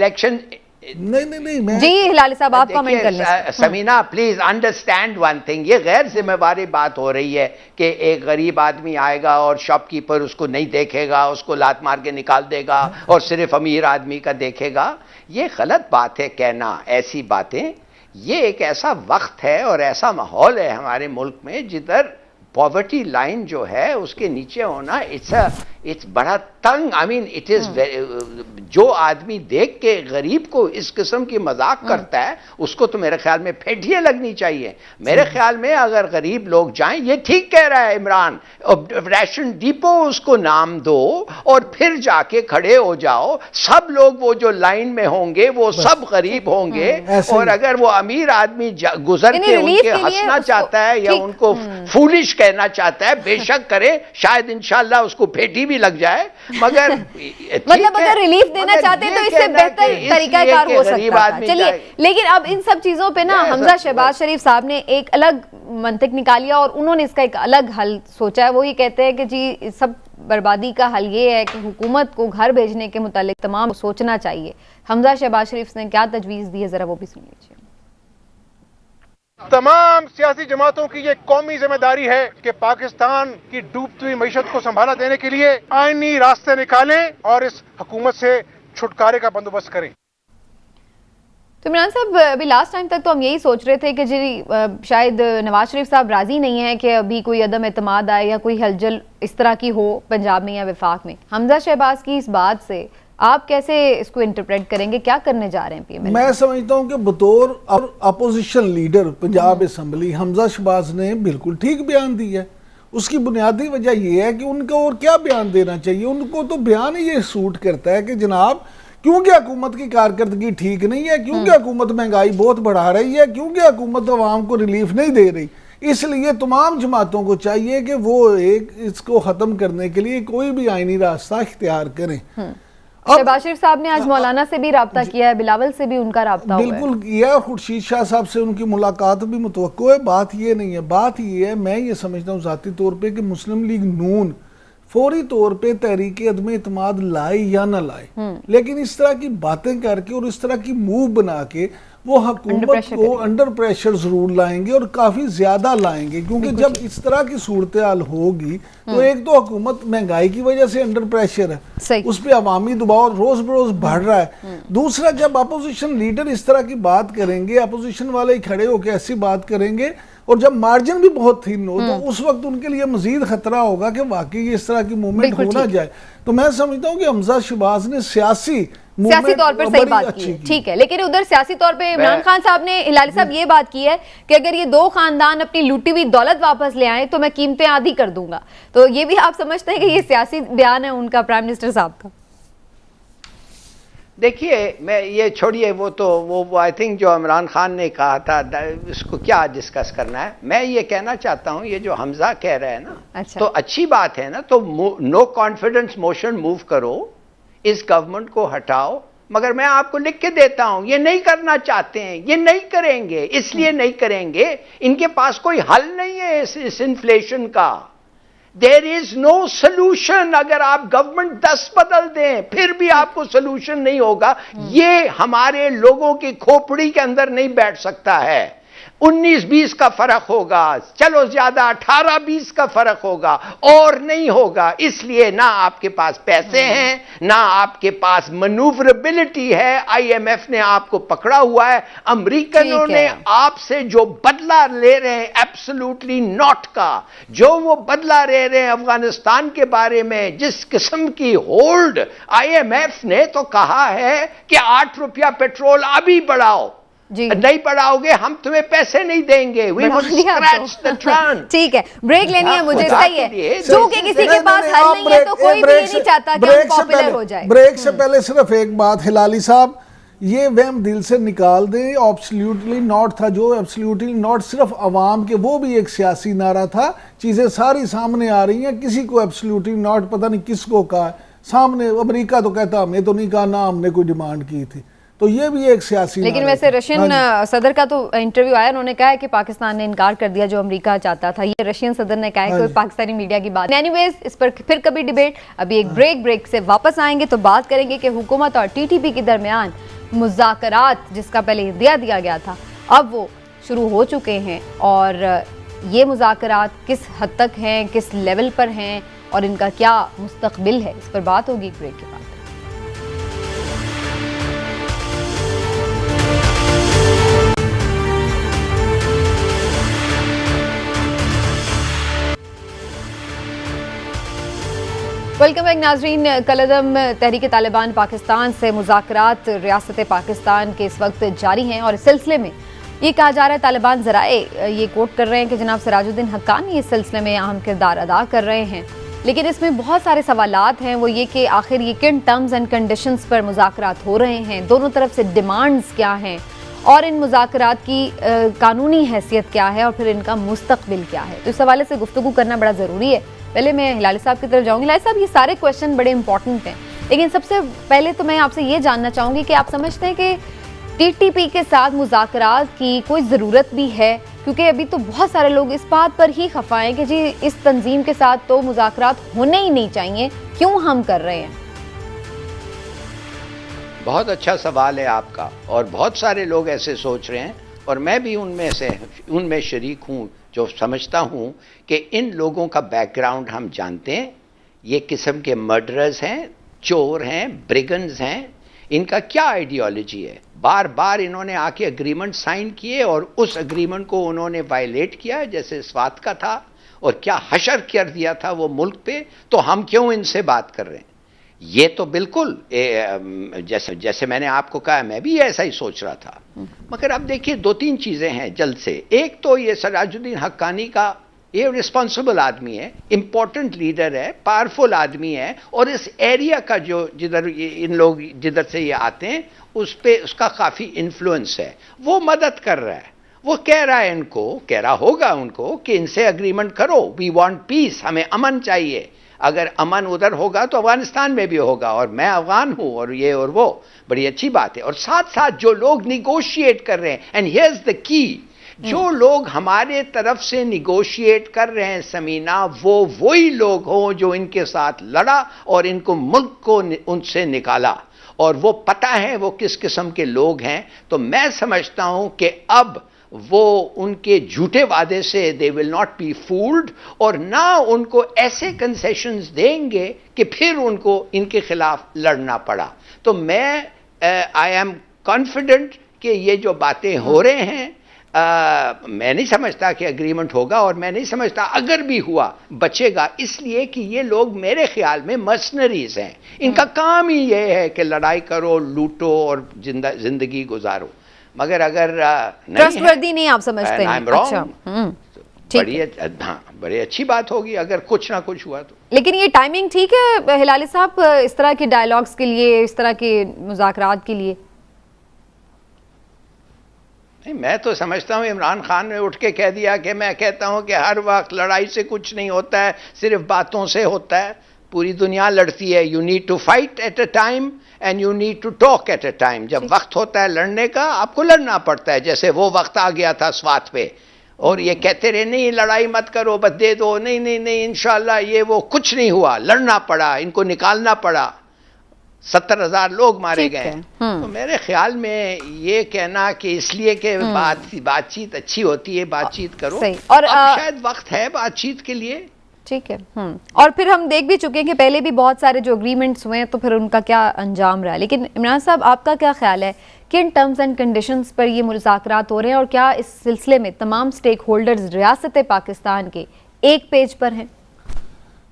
नहीं मैं जी हिलाली साहब आप कमेंट कर लें। Sameena please understand one thing, ये गैर जिम्मेवारी बात हो रही है कि एक गरीब आदमी आएगा और शॉपकीपर उसको नहीं देखेगा, उसको लात मार के निकाल देगा और सिर्फ अमीर आदमी का देखेगा। ये गलत बात है कहना ऐसी बातें। ये एक ऐसा वक्त है और ऐसा माहौल है हमारे मुल्क में जिधर पॉवर्टी लाइन जो है उसके नीचे होना इट्स बड़ा तंग। आई मीन इट इज जो आदमी देख के गरीब को इस किस्म की मजाक करता है उसको तो मेरे ख्याल में फेंटियां लगनी चाहिए। मेरे ख्याल में अगर गरीब लोग जाएं, ये ठीक कह रहा है इमरान, राशन डिपो उसको नाम दो और फिर जाके खड़े हो जाओ। सब लोग वो जो लाइन में होंगे वो सब गरीब होंगे और अगर वो अमीर आदमी गुजर के उनके हंसना चाहता है या उनको फूलिश कहना चाहता है बेशक करे, शायद इंशाल्लाह उसको फेटी भी लग जाए, मगर मतलब अगर रिलीफ देना चाहते हैं तो इससे बेहतर तरीकाकार हो सकता है। चलिए, लेकिन अब इन सब चीजों पे ना हमजा शहबाज शरीफ साहब ने एक अलग मंतक निकालिया और उन्होंने इसका एक अलग हल सोचा है। वो ही कहते हैं कि जी सब बर्बादी का हल ये है कि हुकूमत को घर भेजने के मुतालिक तमाम सोचना चाहिए। हमजा शहबाज शरीफ ने क्या तजवीज़ दी है, जरा वो भी सुन लीजिए। तमाम सियासी जमातों की ये कौमी जिम्मेदारी है कि पाकिस्तान की डूबती हुई मईशत को संभाला देने के लिए आईनी रास्ते निकालें और इस हुकूमत से छुटकारे का बंदोबस्त करें। तो इमरान साहब, अभी लास्ट टाइम तक तो हम यही सोच रहे थे कि जी शायद नवाज शरीफ साहब राजी नहीं है कि अभी कोई अदम एतमाद आए या कोई हलचल इस तरह की हो पंजाब में या वफाक में। हमजा शहबाज की इस बात से आप कैसे इसको इंटरप्रेट करेंगे, क्या करने जा रहे हैं पीएम? मैं समझता हूं कि बतौर opposition leader Punjab assembly Hamza Shahbaz ने बिल्कुल ठीक बयान दिया है। उसकी बुनियादी वजह यह है कि उनको और क्या बयान देना चाहिए। उनको तो बयान ही ये सूट करता है कि जनाब क्योंकि हुकूमत की कारकर्दगी ठीक नहीं है, क्योंकि हुकूमत महंगाई बहुत बढ़ा रही है, क्योंकि हुकूमत आवाम को रिलीफ नहीं दे रही, इसलिए तमाम जमातों को चाहिए कि वो इसको ख़त्म करने के लिए कोई भी आईनी रास्ता इख्तियार करें। शहबाज शरीफ साहब ने आज मौलाना से भी राब्ता किया है, बिलावल से भी उनका राब्ता हुआ है। बिल्कुल किया, खुर्शीद शाह साहब से उनकी मुलाकात भी मुतवक्को है। बात ये नहीं है, बात ये है, मैं ये समझता हूँ ज़ाती तौर पे कि मुस्लिम लीग नून फौरी तौर पे तहरीक अदम इत्मीद लाए या ना लाए, लेकिन इस तरह की बातें करके और इस तरह की मूव बना के वो हुकूमत को अंडर प्रेशर जरूर लाएंगे और काफी ज्यादा लाएंगे, क्योंकि जब इस तरह की सूरत हाल होगी तो एक तो हुकूमत महंगाई की वजह से अंडर प्रेशर है, उस पर अवामी दबाव रोज बरोज बढ़ रहा है। दूसरा, जब अपोजिशन लीडर इस तरह की बात करेंगे, अपोजिशन वाले खड़े होकर ऐसी बात करेंगे और जब मार्जिन भी बहुत थिन हो तो उस वक्त उनके लिए मजीद खतरा होगा कि वाकई इस तरह की मूवमेंट हो ना जाए। तो मैं समझता हूँ कि हमजा शहबाज ने सियासी तौर पर सही बात की, ठीक है, लेकिन उधर सियासी तौर पे इमरान खान साहब ने, हिलाली साहब ये बात की है कि अगर ये दो खानदान अपनी लूटी हुई दौलत वापस ले आए तो मैं कीमतें आधी कर दूंगा। तो ये भी आप समझते हैं कि ये सियासी बयान है उनका, प्राइम मिनिस्टर साहब का? देखिए, मैं ये छोड़िए, वो आई थिंक जो इमरान खान ने कहा था उसको क्या डिस्कस करना है। मैं ये कहना चाहता हूँ, ये जो हमजा कह रहा है ना, अच्छा। तो अच्छी बात है ना, तो नो कॉन्फिडेंस मोशन मूव करो, इस गवर्नमेंट को हटाओ, मगर मैं आपको लिख के देता हूं ये नहीं करना चाहते हैं, ये नहीं करेंगे, इसलिए नहीं करेंगे, इनके पास कोई हल नहीं है इस इन्फ्लेशन का। There is no solution. अगर आप गवर्नमेंट 10 बदल दें फिर भी आपको सोल्यूशन नहीं होगा। ये हमारे लोगों की खोपड़ी के अंदर नहीं बैठ सकता है। 19-20 का फर्क होगा, चलो ज्यादा 18-20 का फर्क होगा, और नहीं होगा। इसलिए ना आपके पास पैसे हैं, ना आपके पास मनूवरेबिलिटी है। आईएमएफ ने आपको पकड़ा हुआ है, अमेरिकनों ने आपसे जो बदला ले रहे हैं एब्सोल्युटली नॉट का, जो वो बदला ले रहे हैं अफगानिस्तान के बारे में, जिस किस्म की होल्ड आईएमएफ ने तो कहा है कि 8 रुपया पेट्रोल अभी बढ़ाओ, नहीं बढ़ाओगे हम तुम्हें पैसे नहीं देंगे। We will scratch the trunk। ठीक है, ब्रेक लेनी है मुझे, सही है, क्योंकि किसी के पास हल नहीं है तो कोई भी ये नहीं चाहता कि हम पॉपुलर हो जाए। ब्रेक से पहले सिर्फ एक बात, हिलाली साहब, ये वहम दिल से निकाल दें। एब्सोल्युटली नॉट था, जो एब्सोल्युटली नॉट सिर्फ अवाम के, वो भी एक सियासी नारा था। चीजें सारी सामने आ रही हैं, किसी को एब्सोल्युटली नॉट पता नहीं किसको कहा सामने। अमेरिका तो कहता हमने तो नहीं कहा, ना हमने कोई डिमांड की थी, तो ये भी एक सियासी। लेकिन वैसे रशियन सदर का तो इंटरव्यू आया, उन्होंने कहा है कि पाकिस्तान ने इनकार कर दिया जो अमेरिका चाहता था। ये रशियन सदर ने कहा है, कोई पाकिस्तानी मीडिया की बात। एनीवेज, इस पर फिर कभी डिबेट। अभी एक ब्रेक से वापस आएंगे तो बात करेंगे कि हुकूमत और टीटीपी के दरमियान मुज़ाकरात जिसका पहले इंदिया दिया गया था अब वो शुरू हो चुके हैं, और ये मुज़ाकरात किस हद तक हैं, किस लेवल पर हैं और इनका क्या मुस्तकबिल है, इस पर बात होगी एक ब्रेक के बाद। वेलकम बैक नाजरीन। कलअदम तहरीक तालिबान पाकिस्तान से मुज़ाकरात रियासत पाकिस्तान के इस वक्त जारी हैं और इस सिलसिले में ये कहा जा रहा है, तालिबान ज़राए ये कोट कर रहे हैं कि जनाब सिराजुद्दीन हक्कानी इस सिलसिले में अहम किरदार अदा कर रहे हैं, लेकिन इसमें बहुत सारे सवालात हैं। वो ये कि आखिर ये किन टर्म्स एंड कंडीशंस पर मुज़ाकरात हो रहे हैं, दोनों तरफ से डिमांड्स क्या हैं और इन मुज़ाकरात की कानूनी हैसियत क्या है और फिर इनका मुस्तकबिल क्या है। तो इस हवाले से गुफ्तगू करना बड़ा ज़रूरी है। पहले मैं हिलाली साहब की तरफ जाऊँगी। हिलाली साहब, ये सारे क्वेश्चन बड़े इंपॉर्टेंट हैं, लेकिन सबसे पहले तो मैं आपसे ये जानना चाहूँगी कि आप समझते हैं कि TTP के साथ मुज़ाकरात की कोई ज़रूरत भी है? क्योंकि अभी तो बहुत सारे लोग इस बात पर ही खफा हैं कि जी इस तंजीम के साथ तो मुज़ाकरात होने ही नहीं चाहिए, क्यों हम कर रहे हैं? बहुत अच्छा सवाल है आपका, और बहुत सारे लोग ऐसे सोच रहे हैं और मैं भी उनमें शरीक हूँ जो समझता हूँ कि इन लोगों का बैकग्राउंड हम जानते हैं। ये किस्म के मर्डरर्स हैं, चोर हैं, ब्रिगन्स हैं। इनका क्या आइडियोलॉजी है? बार बार इन्होंने आके एग्रीमेंट साइन किए और उस एग्रीमेंट को उन्होंने वायलेट किया, जैसे स्वात का था, और क्या हशर कर दिया था वो मुल्क पे। तो हम क्यों इनसे बात कर रहे हैं? ये तो बिल्कुल जैसे मैंने आपको कहा, मैं भी ऐसा ही सोच रहा था। मगर अब देखिए, दो तीन चीजें हैं जल्द से। एक तो ये सिराजुद्दीन हक्कानी का, ये रिस्पॉन्सिबल आदमी है, इंपॉर्टेंट लीडर है, पावरफुल आदमी है, और इस एरिया का जो इन लोग जिधर से ये आते हैं उस पे उसका काफी इन्फ्लुएंस है। वो मदद कर रहा है, वो कह रहा है इनको, कह रहा होगा उनको कि इनसे एग्रीमेंट करो, वी वांट पीस, हमें अमन चाहिए। अगर अमन उधर होगा तो अफगानिस्तान में भी होगा, और मैं अफगान हूं, और ये और वो, बड़ी अच्छी बात है। और साथ साथ जो लोग निगोशिएट कर रहे हैं, and here is the key, जो लोग हमारे तरफ से निगोशिएट कर रहे हैं समीना, वो वही लोग हों जो इनके साथ लड़ा और इनको मुल्क को उनसे निकाला, और वो पता है वो किस किस्म के लोग हैं। तो मैं समझता हूं कि अब वो उनके झूठे वादे से they will not be fooled, और ना उनको ऐसे कंसेशंस देंगे कि फिर उनको इनके खिलाफ लड़ना पड़ा। तो मैं आई एम कॉन्फिडेंट कि ये जो बातें हो रहे हैं, मैं नहीं समझता कि एग्रीमेंट होगा, और मैं नहीं समझता अगर भी हुआ बचेगा, इसलिए कि ये लोग मेरे ख्याल में मर्सनरीज हैं। इनका काम ही ये है कि लड़ाई करो, लूटो और जिंदगी गुजारो। मगर अगर ट्रस्टवर्दी नहीं आप समझते हैं? अच्छा, बड़ी अच्छी बात होगी अगर कुछ ना कुछ हुआ तो। लेकिन ये टाइमिंग ठीक है हिलाली साहब इस तरह के डायलॉग्स के लिए, इस तरह के मुज़ाकरात के लिए? नहीं, मैं तो समझता हूँ इमरान खान ने उठ के कह दिया कि मैं कहता हूँ कि हर वक्त लड़ाई से कुछ नहीं होता है, सिर्फ बातों से होता है। पूरी दुनिया लड़ती है। You need to fight at a time and you need to talk at a time. जब वक्त होता है लड़ने का, आपको लड़ना पड़ता है। जैसे वो वक्त आ गया था स्वात पे, और ये कहते रहे नहीं लड़ाई मत करो, बस दे दो, नहीं नहीं नहीं इंशाल्लाह, ये वो कुछ नहीं हुआ, लड़ना पड़ा, इनको निकालना पड़ा, 70,000 लोग मारे गए। तो मेरे ख्याल में ये कहना कि इसलिए कि बातचीत अच्छी होती है, बातचीत करो, और शायद वक्त है बातचीत के लिए। ठीक है। और फिर हम देख भी चुके हैं कि पहले भी बहुत सारे जो एग्रीमेंट्स हुए हैं तो फिर उनका क्या अंजाम रहा। लेकिन इमरान साहब, आपका क्या ख्याल है, किन टर्म्स एंड कंडीशंस पर ये मुज़ाकरात हो रहे हैं, और क्या इस सिलसिले में तमाम स्टेक होल्डर्स रियासत पाकिस्तान के एक पेज पर हैं?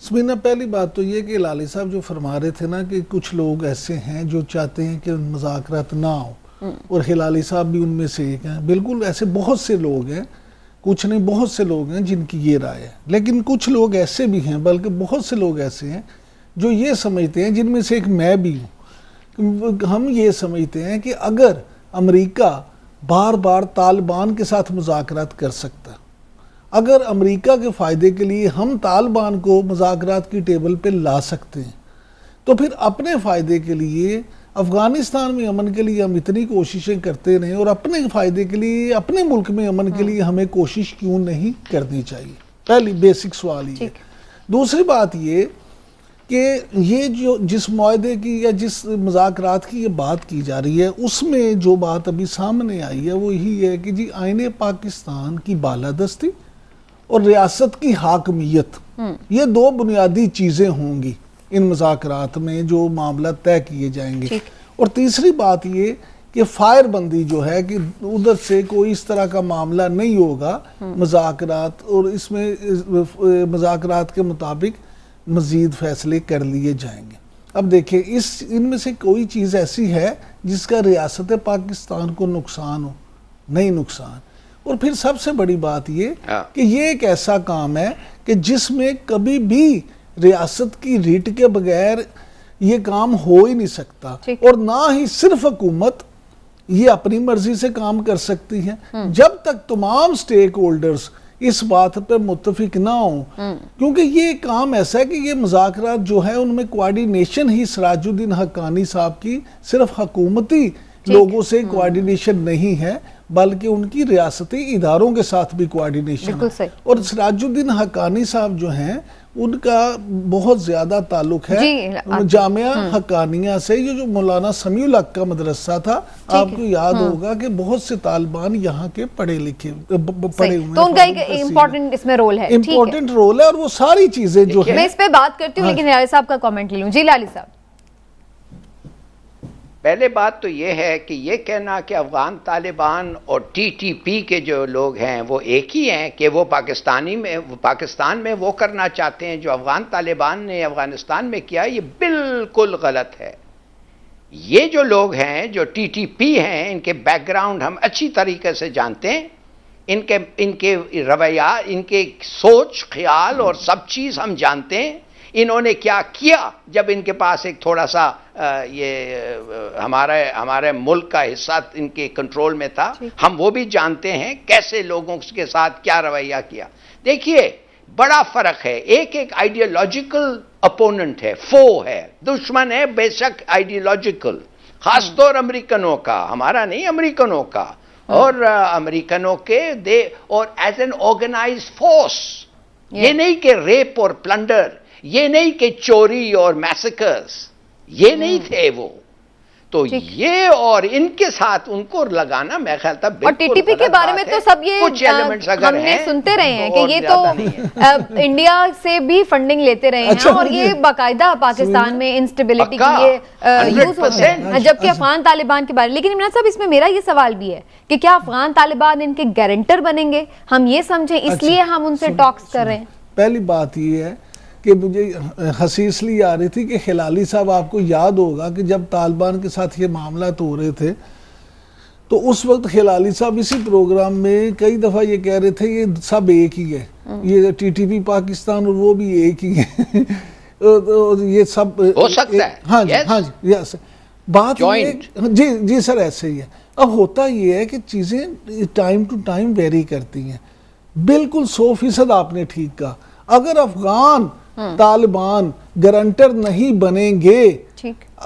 समीना, पहली बात तो ये कि लाली साहब जो फरमा रहे थे ना कि कुछ लोग ऐसे हैं जो चाहते हैं कि मुज़ाकरात ना हो, और हिलाली साहब भी उनमें से एक हैं। बिल्कुल ऐसे बहुत से लोग हैं, कुछ नहीं बहुत से लोग हैं जिनकी ये राय है। लेकिन कुछ लोग ऐसे भी हैं, बल्कि बहुत से लोग ऐसे हैं जो ये समझते हैं, जिनमें से एक मैं भी हूँ, हम ये समझते हैं कि अगर अमेरिका बार बार तालिबान के साथ मुज़ाकरात कर सकता, अगर अमेरिका के फ़ायदे के लिए हम तालिबान को मुज़ाकरात की टेबल पे ला सकते हैं, तो फिर अपने फ़ायदे के लिए अफ़गानिस्तान में अमन के लिए हम इतनी कोशिशें करते रहें, और अपने फ़ायदे के लिए अपने मुल्क में अमन के लिए हमें कोशिश क्यों नहीं करनी चाहिए? पहली बेसिक सवाल ये। दूसरी बात ये कि ये जो जिस मुआहदे की या जिस मुज़ाकरात की ये बात की जा रही है, उसमें जो बात अभी सामने आई है वो यही है कि जी आईने पाकिस्तान की बालादस्ती और रियासत की हाकमियत, ये दो बुनियादी चीज़ें होंगी इन मुज़ाकरात में जो मामला तय किए जाएंगे। और तीसरी बात ये कि फायरबंदी जो है कि उधर से कोई इस तरह का मामला नहीं होगा मुज़ाकरात, और इसमें मुज़ाकरात के मुताबिक मज़ीद फैसले कर लिए जाएंगे। अब देखिए इनमें से कोई चीज़ ऐसी है जिसका रियासत पाकिस्तान को नुकसान हो? नहीं नुकसान। और फिर सबसे बड़ी बात ये कि ये एक ऐसा काम है कि जिसमें कभी भी रियासत की रिट के बगैर ये काम हो ही नहीं सकता, और ना ही सिर्फ हुकूमत ये अपनी मर्जी से काम कर सकती है जब तक तमाम स्टेक होल्डर्स इस बात पे मुत्तफिक ना हो। क्योंकि ये काम ऐसा है कि ये मुज़ाकरात जो है उनमें कोऑर्डिनेशन ही सिराजुद्दीन हक्कानी साहब की सिर्फ हुकूमती लोगों से कोऑर्डिनेशन नहीं है, बल्कि उनकी रियासती इदारों के साथ भी कोऑर्डिनेशन है। और सिराजुद्दीन हक्कानी साहब जो हैं उनका बहुत ज्यादा ताल्लुक है जामिया हक्कानिया से। ये जो मौलाना समीउल हक का मदरसा था, आपको याद होगा कि बहुत से तालिबान यहाँ के पढ़े लिखे पढ़े हुए, तो उनका एक इम्पोर्टेंट इसमें रोल है, इम्पोर्टेंट रोल है। और वो सारी चीजें जो है, मैं इस पे बात करती हूँ, लेकिन लाली साहब का कमेंट ले लूं। जी लाली साहब, पहले बात तो ये है कि ये कहना कि अफगान तालिबान और टीटीपी के जो लोग हैं वो एक ही हैं, कि वो पाकिस्तान में वो करना चाहते हैं जो अफगान तालिबान ने अफगानिस्तान में किया, ये बिल्कुल गलत है। ये जो लोग हैं जो टीटीपी हैं, इनके बैकग्राउंड हम अच्छी तरीके से जानते हैं, इनके रवैया, इनके सोच ख्याल और सब चीज़ हम जानते हैं। इन्होंने क्या किया जब इनके पास एक थोड़ा सा हमारे मुल्क का हिस्सा इनके कंट्रोल में था, हम वो भी जानते हैं कैसे लोगों के साथ क्या रवैया किया। देखिए बड़ा फर्क है, एक आइडियोलॉजिकल अपोनेंट है, फो है, दुश्मन है बेशक आइडियोलॉजिकल, खासतौर अमेरिकनों का, हमारा नहीं अमेरिकनों का, और अमेरिकनों के और एज एन ऑर्गेनाइज्ड फोर्स। ये नहीं कि रेप और प्लंडर, ये नहीं कि चोरी और मैसेकर्स, ये नहीं थे वो। तो ये और इनके साथ उनको लगाना मैं ख्याल था। और टीटीपी के बारे में तो सब ये कुछ एलिमेंट्स अगर हमने सुनते रहे हैं कि ये तो इंडिया से भी फंडिंग लेते रहे हैं, और ये बाकायदा पाकिस्तान में इंस्टेबिलिटी के लिए यूज होते हैं, जबकि अफगान तालिबान के बारे में। लेकिन इमरान साहब, इसमें मेरा ये सवाल भी है कि क्या अफगान तालिबान इनके गारंटर बनेंगे? हम ये समझें इसलिए हम उनसे टॉक्स कर रहे हैं। पहली बात ये है कि मुझे हंसी इसलिए आ रही थी कि हिलाली साहब, आपको याद होगा कि जब तालिबान के साथ ये मामला तो हो रहे थे, तो उस वक्त हिलाली साहब इसी प्रोग्राम में कई दफ़ा ये कह रहे थे ये सब एक ही है, ये टीटीपी पाकिस्तान और वो भी एक ही है। ये सब हो सकता है। हाँ जी, हाँ जी, यस। बात जी सर, ऐसे ही है। अब होता ये है कि चीज़ें टाइम टू टाइम वेरी करती हैं। बिल्कुल 100% आपने ठीक कहा। अगर अफगान तालिबान गारंटर नहीं बनेंगे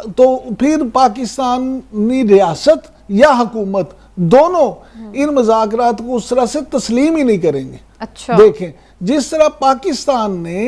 तो फिर पाकिस्तानी रियासत या हुकूमत दोनों इन मुज़ाकरात को उस तरह से तस्लीम ही नहीं करेंगे। अच्छा। देखें जिस तरह पाकिस्तान ने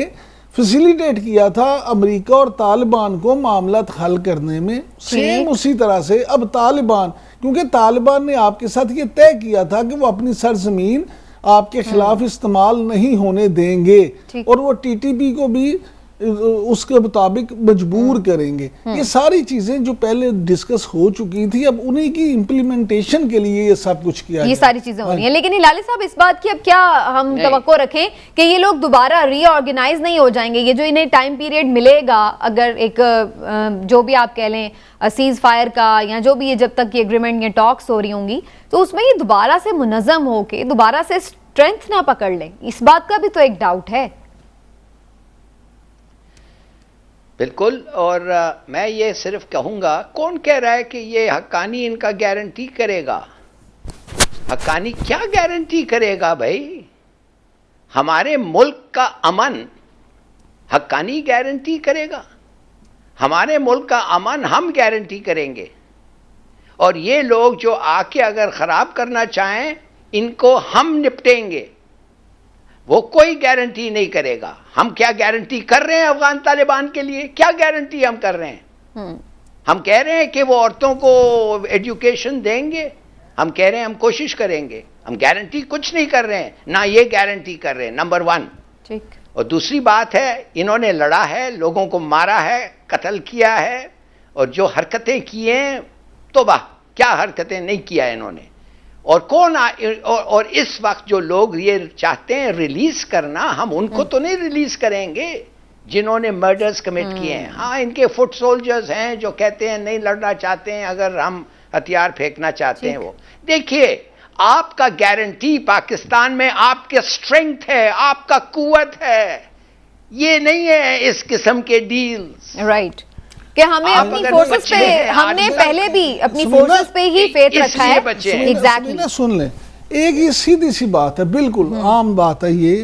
फैसिलिटेट किया था अमेरिका और तालिबान को मामला हल करने में, सेम उसी तरह से अब तालिबान, क्योंकि तालिबान ने आपके साथ ये तय किया था कि वो अपनी सरजमीन आपके खिलाफ इस्तेमाल नहीं होने देंगे, और वो टीटीपी को भी उसके मुताबिक मजबूर करेंगे। ये सारी चीजें जो पहले डिस्कस हो चुकी थी, अब उन्हीं की इम्प्लीमेंटेशन के लिए ये सब कुछ किया, ये सारी चीजें हो रही हैं। लेकिन लाली साहब, इस बात की अब क्या हम तवक्को रखें कि ये लोग दोबारा रीऑर्गेनाइज नहीं हो जाएंगे? ये जो इन्हें टाइम पीरियड मिलेगा, अगर एक जो भी आप कह लें सीज फायर का, या जो भी ये जब तक ये एग्रीमेंट या टॉक्स हो रही होंगी, तो उसमें ये दोबारा से मुनज़्ज़म होके दोबारा से स्ट्रेंथ ना पकड़ लें, इस बात का भी तो एक डाउट है। बिल्कुल। और मैं ये सिर्फ कहूँगा, कौन कह रहा है कि ये हक्कानी इनका गारंटी करेगा? हक्कानी क्या गारंटी करेगा भाई? हमारे मुल्क का अमन हक्कानी गारंटी करेगा? हमारे मुल्क का अमन हम गारंटी करेंगे, और ये लोग जो आके अगर ख़राब करना चाहें इनको हम निपटेंगे। वो कोई गारंटी नहीं करेगा। हम क्या गारंटी कर रहे हैं अफगान तालिबान के लिए? क्या गारंटी हम कर रहे हैं? हम कह रहे हैं कि वो औरतों को एजुकेशन देंगे, हम कह रहे हैं हम कोशिश करेंगे, हम गारंटी कुछ नहीं कर रहे हैं, ना ये गारंटी कर रहे हैं, नंबर 1। ठीक। और दूसरी बात है, इन्होंने लड़ा है, लोगों को मारा है, कत्ल किया है, और जो हरकतें की हैं, तौबा, क्या हरकतें नहीं किया इन्होंने। और और इस वक्त जो लोग ये चाहते हैं रिलीज करना, हम उनको तो नहीं रिलीज करेंगे जिन्होंने मर्डर्स कमिट किए हैं। हाँ, इनके फुट सोल्जर्स हैं जो कहते हैं नहीं लड़ना चाहते हैं, अगर हम हथियार फेंकना चाहते हैं। वो देखिए, आपका गारंटी पाकिस्तान में आपके स्ट्रेंथ है, आपका कुव्वत है, ये नहीं है इस किस्म के डील्स। राइट, कि हमें अपनी फोर्सेस पे, हमने पहले भी अपनी फोर्सेस पे ही फेथ रखा है। एग्जैक्टली, सुन लें, एक ही सीधी सी बात है, बिल्कुल आम बात है ये,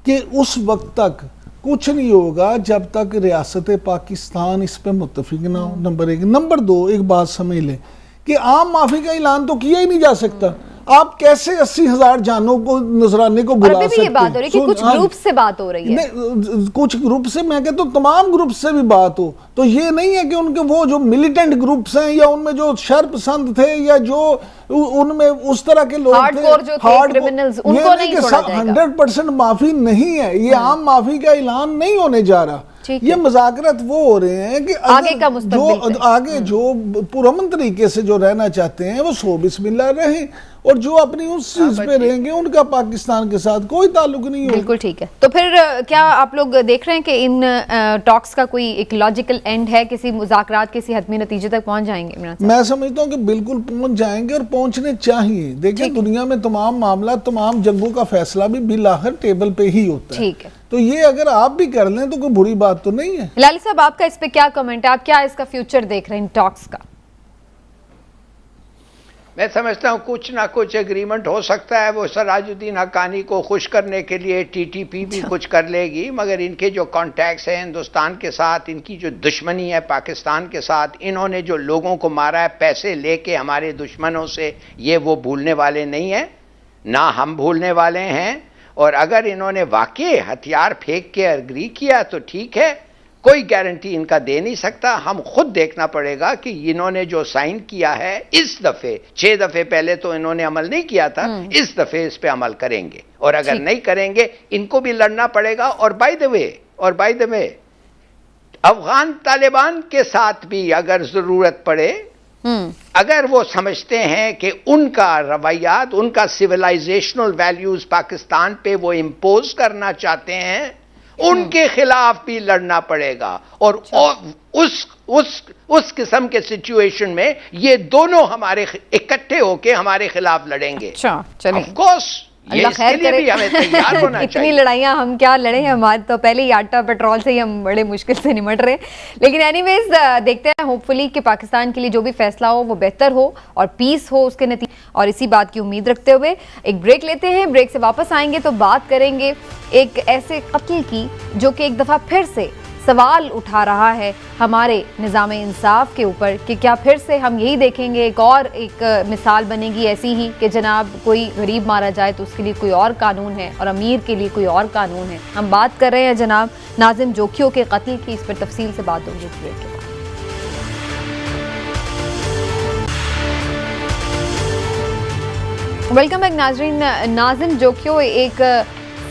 कि उस वक्त तक कुछ नहीं होगा जब तक रियासत पाकिस्तान इस पे मुत्तफिक ना हो, नंबर 1। नंबर 2, एक बात समझ लें कि आम माफी का ऐलान तो किया ही नहीं जा सकता। आप कैसे 80,000 जानों को, नजराने को बुला सकते हैं? ये बात हो रही है कि कुछ ग्रुप से बात हो रही है। कुछ ग्रुप से, मैं कहता हूँ तमाम ग्रुप से भी बात हो, तो ये नहीं है कि उनके वो जो मिलिटेंट ग्रुप्स हैं या उनमें जो शरपसंद थे या जो उनमें उस तरह के लोग थे, क्रिमिनल्स, उनको नहीं छोड़ा जाएगा। 100% माफी नहीं है, ये आम माफी का ऐलान नहीं होने जा रहा। ये मजाकरत वो हो रहे हैं कि आगे का मुस्तकबिल आगे जो पुरअमन तरीके से जो रहना चाहते हैं वो सो बिस्मिल्लाह रहें, और जो अपनी उस चीज पे रहेंगे उनका पाकिस्तान के साथ कोई ताल्लुक नहीं होगा। बिल्कुल ठीक है। तो फिर क्या आप लोग देख रहे हैं कि इन टॉक्स का कोई एक लॉजिकल एंड है, किसी मुज़ाकरात किसी हतमी नतीजे तक पहुंच जाएंगे? मैं समझता हूँ कि बिल्कुल पहुंच जाएंगे और पहुंचने चाहिए। देखिए, दुनिया में तमाम मामला, तमाम जंगों का फैसला भी बिलाखिर टेबल पे ही होता है। ठीक है, तो ये अगर आप भी कर लें तो कोई बुरी बात तो नहीं है। हिलाली साहब, आपका इस पे क्या कमेंट है? आप क्या इसका फ्यूचर देख रहे हैं इन टॉक्स का? मैं समझता हूँ कुछ ना कुछ एग्रीमेंट हो सकता है। वो सराजुद्दीन हक्कानी को खुश करने के लिए टीटीपी भी कुछ कर लेगी, मगर इनके जो कॉन्टैक्ट्स हैं हिंदुस्तान के साथ, इनकी जो दुश्मनी है पाकिस्तान के साथ, इन्होंने जो लोगों को मारा है पैसे लेके हमारे दुश्मनों से, ये वो भूलने वाले नहीं हैं, ना हम भूलने वाले हैं। और अगर इन्होंने वाकई हथियार फेंक के एग्री किया तो ठीक है, कोई गारंटी इनका दे नहीं सकता। हम खुद देखना पड़ेगा कि इन्होंने जो साइन किया है इस दफे, 6 दफे पहले तो इन्होंने अमल नहीं किया था, इस दफे इस पे अमल करेंगे, और अगर नहीं करेंगे इनको भी लड़ना पड़ेगा। और by the way Afghan Taliban के साथ भी अगर जरूरत पड़े, अगर वो समझते हैं कि उनका रवैयात, उनका सिविलाइजेशनल वैल्यूज पाकिस्तान पे वो इम्पोज करना चाहते हैं, उनके खिलाफ भी लड़ना पड़ेगा। और उस किस्म के सिचुएशन में ये दोनों हमारे इकट्ठे होके हमारे खिलाफ लड़ेंगे। ऑफ कोर्स, अल्लाह खैर करे। भी हमें तैयार होना इतनी चाहिए। लड़ाइयाँ हम क्या लड़े हैं, हमारे तो पहले ही आटा पेट्रोल से ही हम बड़े मुश्किल से निमट रहे हैं। लेकिन एनीवेज देखते हैं, होपफुली कि पाकिस्तान के लिए जो भी फैसला हो वो बेहतर हो और पीस हो उसके नतीजे, और इसी बात की उम्मीद रखते हुए एक ब्रेक लेते हैं। ब्रेक से वापस आएंगे तो बात करेंगे एक ऐसे कत्ल की जो कि एक दफ़ा फिर से सवाल उठा रहा है हमारे निज़ाम इंसाफ के ऊपर, कि क्या फिर से हम यही देखेंगे, एक मिसाल बनेगी ऐसी ही कि जनाब कोई गरीब मारा जाए तो उसके लिए कोई और कानून है और अमीर के लिए कोई और कानून है। हम बात कर रहे हैं जनाब नाजिम जोखियों के कत्ल की। इस पर तफसील से बात होगी ब्रेक के बाद। वेलकम बैक नाजरीन। नाजिम जोखियो एक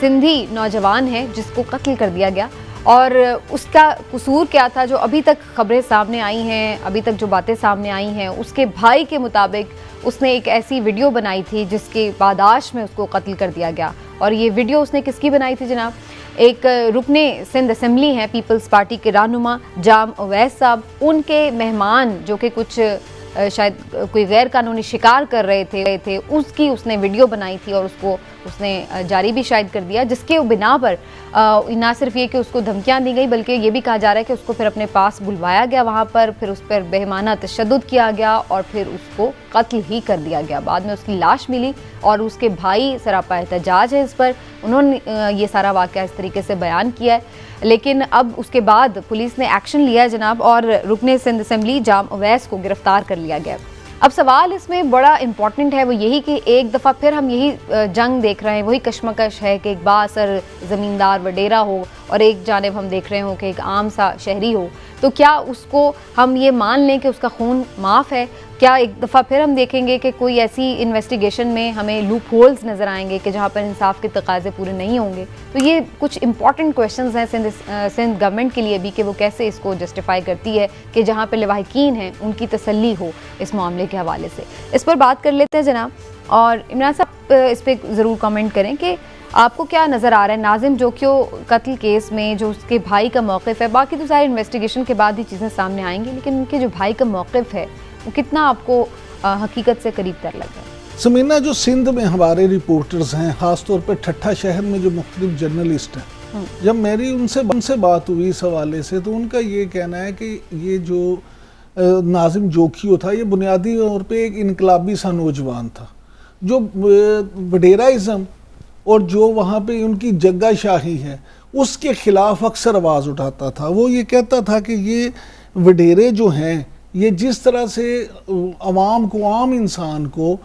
सिंधी नौजवान है जिसको कत्ल कर दिया गया, और उसका कसूर क्या था जो अभी तक खबरें सामने आई हैं, अभी तक जो बातें सामने आई हैं, उसके भाई के मुताबिक उसने एक ऐसी वीडियो बनाई थी जिसके पादाश में उसको कत्ल कर दिया गया। और ये वीडियो उसने किसकी बनाई थी जनाब? एक रुकने सिंध असेंबली हैं पीपल्स पार्टी के रहनुमा जाम अवैस साहब, उनके मेहमान जो कि कुछ शायद कोई गैर कानूनी शिकार कर रहे थे उसकी उसने वीडियो बनाई थी और उसको उसने जारी भी शायद कर दिया, जिसके बिना पर ना सिर्फ ये कि उसको धमकियां दी गई बल्कि ये भी कहा जा रहा है कि उसको फिर अपने पास बुलवाया गया वहाँ पर, फिर उस पर बेईमाना तशद्दुद किया गया और फिर उसको कत्ल ही कर दिया गया। बाद में उसकी लाश मिली और उसके भाई सरापा एहतजाज है इस पर, उन्होंने ये सारा वाक़या इस तरीके से बयान किया है। लेकिन अब उसके बाद पुलिस ने एक्शन लिया है जनाब, और रुकने सिंध असेंबली जाम अवैस को गिरफ्तार कर लिया गया। अब सवाल इसमें बड़ा इंपॉर्टेंट है वो यही कि एक दफ़ा फिर हम यही जंग देख रहे हैं, वही कशमकश है कि एक बाअसर ज़मींदार वडेरा हो और एक जानिब हम देख रहे हो कि एक आम सा शहरी हो, तो क्या उसको हम ये मान लें कि उसका खून माफ़ है? क्या एक दफ़ा फिर हम देखेंगे कि कोई ऐसी इन्वेस्टिगेशन में हमें लूप होल्स नज़र आएंगे कि जहाँ पर इंसाफ के तकाजे पूरे नहीं होंगे? तो ये कुछ इंपॉर्टेंट क्वेश्चंस हैं सिंध गवर्नमेंट के लिए भी कि वो कैसे इसको जस्टिफाई करती है कि जहाँ पर लवाहिकीन हैं उनकी तसल्ली हो इस मामले के हवाले से। इस पर बात कर लेते हैं जनाब, और इमरान साहब इस पर ज़रूर कमेंट करें कि आपको क्या नज़र आ रहा है नाजिम जोखियो कत्ल केस में जो उसके भाई का मौक़िफ़ है? बाकी तो सारे इन्वेस्टिगेशन के बाद ही चीज़ें सामने आएंगी, लेकिन उनके जो भाई का मौक़िफ़ है वो कितना आपको हकीकत से करीब तर लग रहा है? समीना, जो सिंध में हमारे रिपोर्टर्स हैं, ख़ास तौर पर ठट्ठा शहर में जो मुख्तलिफ जर्नलिस्ट हैं, जब मेरी उनसे बात हुई इस हवाले से, तो उनका ये कहना है कि ये जो नाजिम जोखियो था ये बुनियादी तौर पे एक इनकलाबी सा नौजवान था जो वडेराइज़म और जो वहाँ पे उनकी जग्गा शाही है उसके ख़िलाफ़ अक्सर आवाज़ उठाता था। वो ये कहता था कि ये वडेरे जो हैं ये जिस तरह से अवाम को, आम इंसान को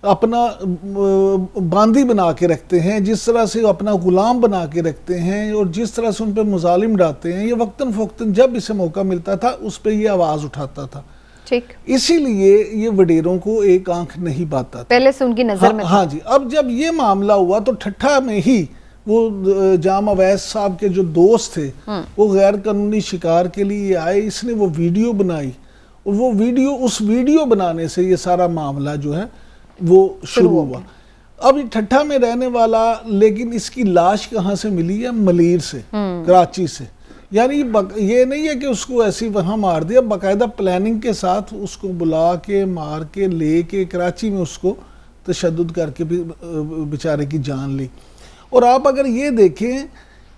अपना बांदी बना के रखते हैं, जिस तरह से अपना गुलाम बना के रखते हैं और जिस तरह से उन पर मुजालिम डालते हैं, ये वक्तन फ़वक्तन जब इसे मौका मिलता था उस पर ये आवाज़ उठाता था। ठीक, इसीलिए ये वडेरों को एक आंख नहीं पाता था, पहले से उनकी नज़र में। हाँ जी। अब जब ये मामला हुआ तो ठट्ठा में ही वो जाम अवैस साहब के जो दोस्त थे वो गैर कानूनी शिकार के लिए आए, इसने वो वीडियो बनाई और वो वीडियो, उस वीडियो बनाने से ये सारा मामला जो है वो शुरू हुआ। अब ये ठट्ठा में रहने वाला, लेकिन इसकी लाश कहाँ से मिली है? मलीर से, कराची से। यानी ये नहीं है कि उसको ऐसी वहाँ मार दिया, बाकायदा प्लानिंग के साथ उसको बुला के मार के ले के कराची में उसको तशद्दुद करके भी बेचारे की जान ली। और आप अगर ये देखें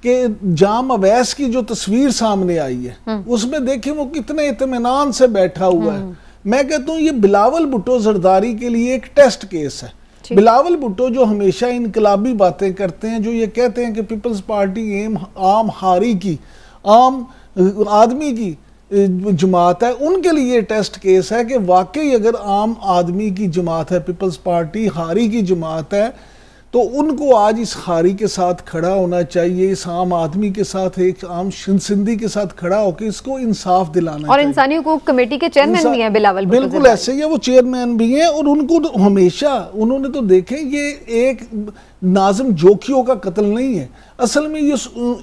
कि जाम अवैस की जो तस्वीर सामने आई है उसमें देखें वो कितने इत्मीनान से बैठा हुआ है। मैं कहता हूँ ये बिलावल भुट्टो जरदारी के लिए एक टेस्ट केस है। बिलावल भुट्टो जो हमेशा इनकलाबी बातें करते हैं, जो ये कहते हैं कि पीपल्स पार्टी आम हारी की, आम आदमी की जमात है, उनके लिए टेस्ट केस है कि वाकई अगर आम आदमी की जमात है, पीपल्स पार्टी हारी की जमात है, तो उनको आज इस हारी के साथ खड़ा होना चाहिए, इस आम आदमी के साथ, एक आम सिंधी के साथ खड़ा होकर इसको इंसाफ दिलाना और इंसानी हुकूक कमेटी के चेयरमैन भी हैं बिलावल भुट्टो। बिल्कुल ऐसे ही है, वो चेयरमैन भी हैं और उनको हमेशा उन्होंने तो देखे ये एक नाजिम जोखियो का कत्ल नहीं है, असल में ये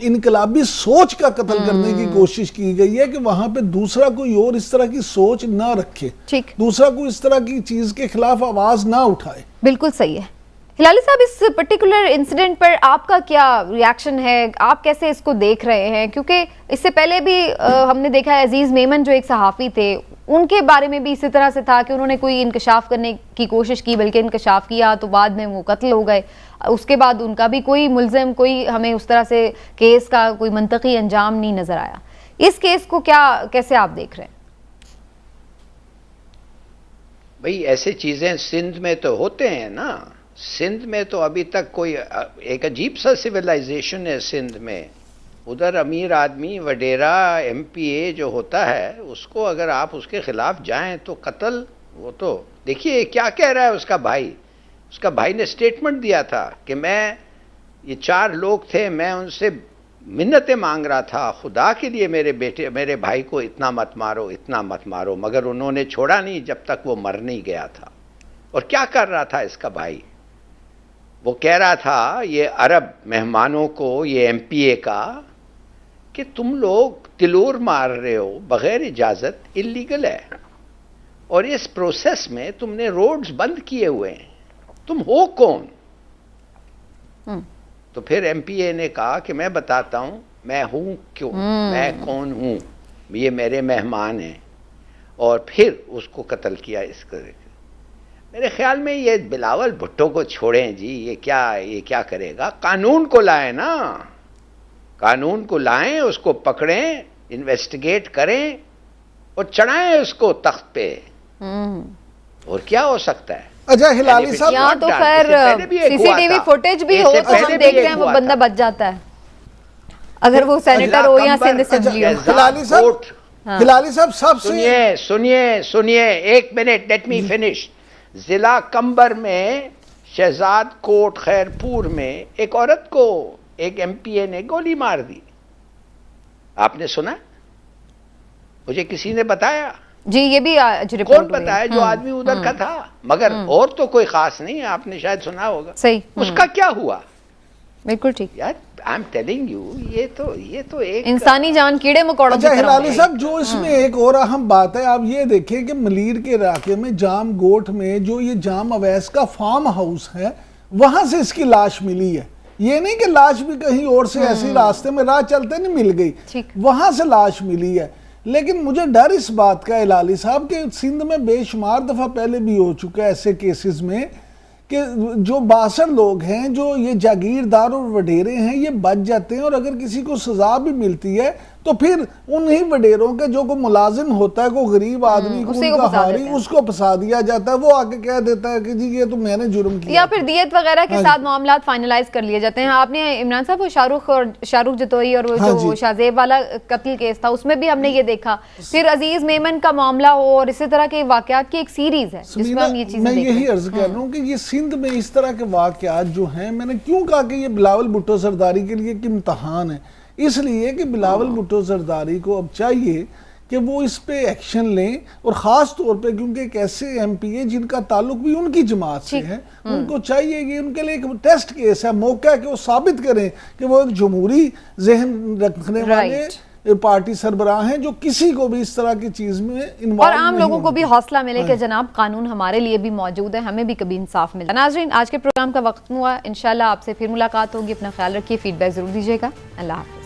इनकलाबी सोच का कत्ल करने की कोशिश की गई है कि वहां पे दूसरा कोई और इस तरह की सोच ना रखे, दूसरा कोई इस तरह की चीज के खिलाफ आवाज ना उठाए। बिल्कुल सही है। हिलाली साहब, इस पर्टिकुलर इंसिडेंट पर आपका क्या रिएक्शन है? आप कैसे इसको देख रहे हैं? क्योंकि इससे पहले भी हमने देखा है अजीज मेमन जो एक सहाफ़ी थे, उनके बारे में भी इसी तरह से था कि उन्होंने कोई इंकशाफ करने की कोशिश की, बल्कि इंकशाफ किया तो बाद में वो कत्ल हो गए। उसके बाद उनका भी कोई मुल्ज़िम, कोई हमें उस तरह से केस का कोई मंतकी अंजाम नहीं नज़र आया। इस केस को कैसे आप देख रहे हैं? भाई ऐसे चीज़ें सिंध में तो होते हैं ना। सिंध में तो अभी तक कोई एक अजीब सा सिविलाइजेशन है सिंध में। उधर अमीर आदमी वडेरा MPA जो होता है उसको अगर आप उसके खिलाफ जाएं तो कत्ल। वो तो देखिए क्या कह रहा है उसका भाई। उसका भाई ने स्टेटमेंट दिया था कि मैं, ये 4 लोग थे, मैं उनसे मिन्नतें मांग रहा था, खुदा के लिए मेरे भाई को इतना मत मारो, इतना मत मारो, मगर उन्होंने छोड़ा नहीं जब तक वो मर नहीं गया था। और क्या कर रहा था इसका भाई? वो कह रहा था ये अरब मेहमानों को, ये MPA का, कि तुम लोग तिलोर मार रहे हो बगैर इजाज़त, इल्लीगल है, और इस प्रोसेस में तुमने रोड्स बंद किए हुए हैं, तुम हो कौन? तो फिर MPA ने कहा कि मैं बताता हूं मैं हूं क्यों, मैं कौन हूं, ये मेरे मेहमान हैं, और फिर उसको कत्ल किया इस तरह। मेरे ख्याल में ये बिलावल भुट्टो को छोड़ें जी, ये क्या करेगा? कानून को लाएं ना, कानून को लाएं, उसको पकड़ें, इन्वेस्टिगेट करें और चढ़ाएं उसको तख्त पे। और क्या हो सकता है? अच्छा हिलाली साहब, यहाँ तो खैर CCTV फुटेज भी हो तो हम देख रहे हैं वो बंदा बच जाता है, अगर वो सेनेटर हो या सिंध असेंबली हो। हिलाली साहब, हिलाली साहब सबसे सुनिए सुनिए सुनिए, एक मिनट, लेट मी फिनिश। जिला कंबर में शहजाद कोट खैरपुर में एक औरत को एक एमपीए ने गोली मार दी, आपने सुना? मुझे किसी ने बताया जी, ये भी कौन बताया? जो आदमी उधर का था, मगर और तो कोई खास नहीं है, आपने शायद सुना होगा। सही। उसका क्या हुआ? बिल्कुल ठीक यार, आई एम टेलिंग यू, ये तो एक इंसानी जान कीड़े मकोड़ों की अच्छा तरह हिलाली है। साहब, जो इसमें एक और अहम बात है, आप ये देखें कि मलीर के इलाके में जाम गोट में जो ये जाम अवैस का फार्म हाउस है, वहां से इसकी लाश मिली है। ये नहीं कि लाश भी कहीं और से ऐसे रास्ते में राह चलते नहीं मिल गई, वहां से लाश मिली है। लेकिन मुझे डर इस बात का हिलाली साहब कि सिंध में बेशुमार दफा पहले भी हो चुका है ऐसे केसेस में कि जो बासर लोग हैं, जो ये जागीरदार और वडेरे हैं, ये बच जाते हैं और अगर किसी को सजा भी मिलती है तो फिर उन्हीं वडेरों के जो को मुलाजिम होता है, को गरीब आदमी को उनका हारी, उसको फंसा दिया जाता है। वो आके कह देता है कि जी ये तो मैंने जुर्म किया, या फिर दियत वगैरह के साथ मामला फाइनलाइज कर लिए जाते हैं। आपने इमरान साहब वो शाहरुख जतोई और वो जो शाहजेब वाला कत्ल केस था, उसमें भी हमने ये देखा। फिर अजीज मेमन का मामला हो, और इसी तरह के वाकयात की एक सीरीज है जिसमें हम ये चीजें मैं यही अर्ज कर रहा हूँ कि ये सिंध में इस तरह के वाकयात जो हैं, मैंने क्यों कहा कि ये बिलावल भुट्टो सरदारी के लिए एक इम्तहान है, इसलिए कि बिलावल भुट्टो सरदारी को अब चाहिए कि वो इस पे एक्शन लें, और ख़ास तौर पे क्योंकि एक ऐसे एमपीए जिनका ताल्लुक भी उनकी जमात से है, उनको चाहिए कि उनके लिए एक टेस्ट केस है, मौका है कि वो साबित करें कि वो एक जमहूरी जहन रखने वाले पार्टी सरबराह हैं जो किसी को भी इस तरह की चीज में इन्वॉल्व और आम लोगों को भी हौसला मिले कि जनाब कानून हमारे लिए भी मौजूद है, हमें भी कभी इंसाफ मिले। नाज़रीन, आज के प्रोग्राम का वक्त हुआ, इंशाल्लाह आपसे फिर मुलाकात होगी। अपना ख्याल रखिए, फीडबैक जरूर दीजिएगा। अल्लाह हाफ़िज़।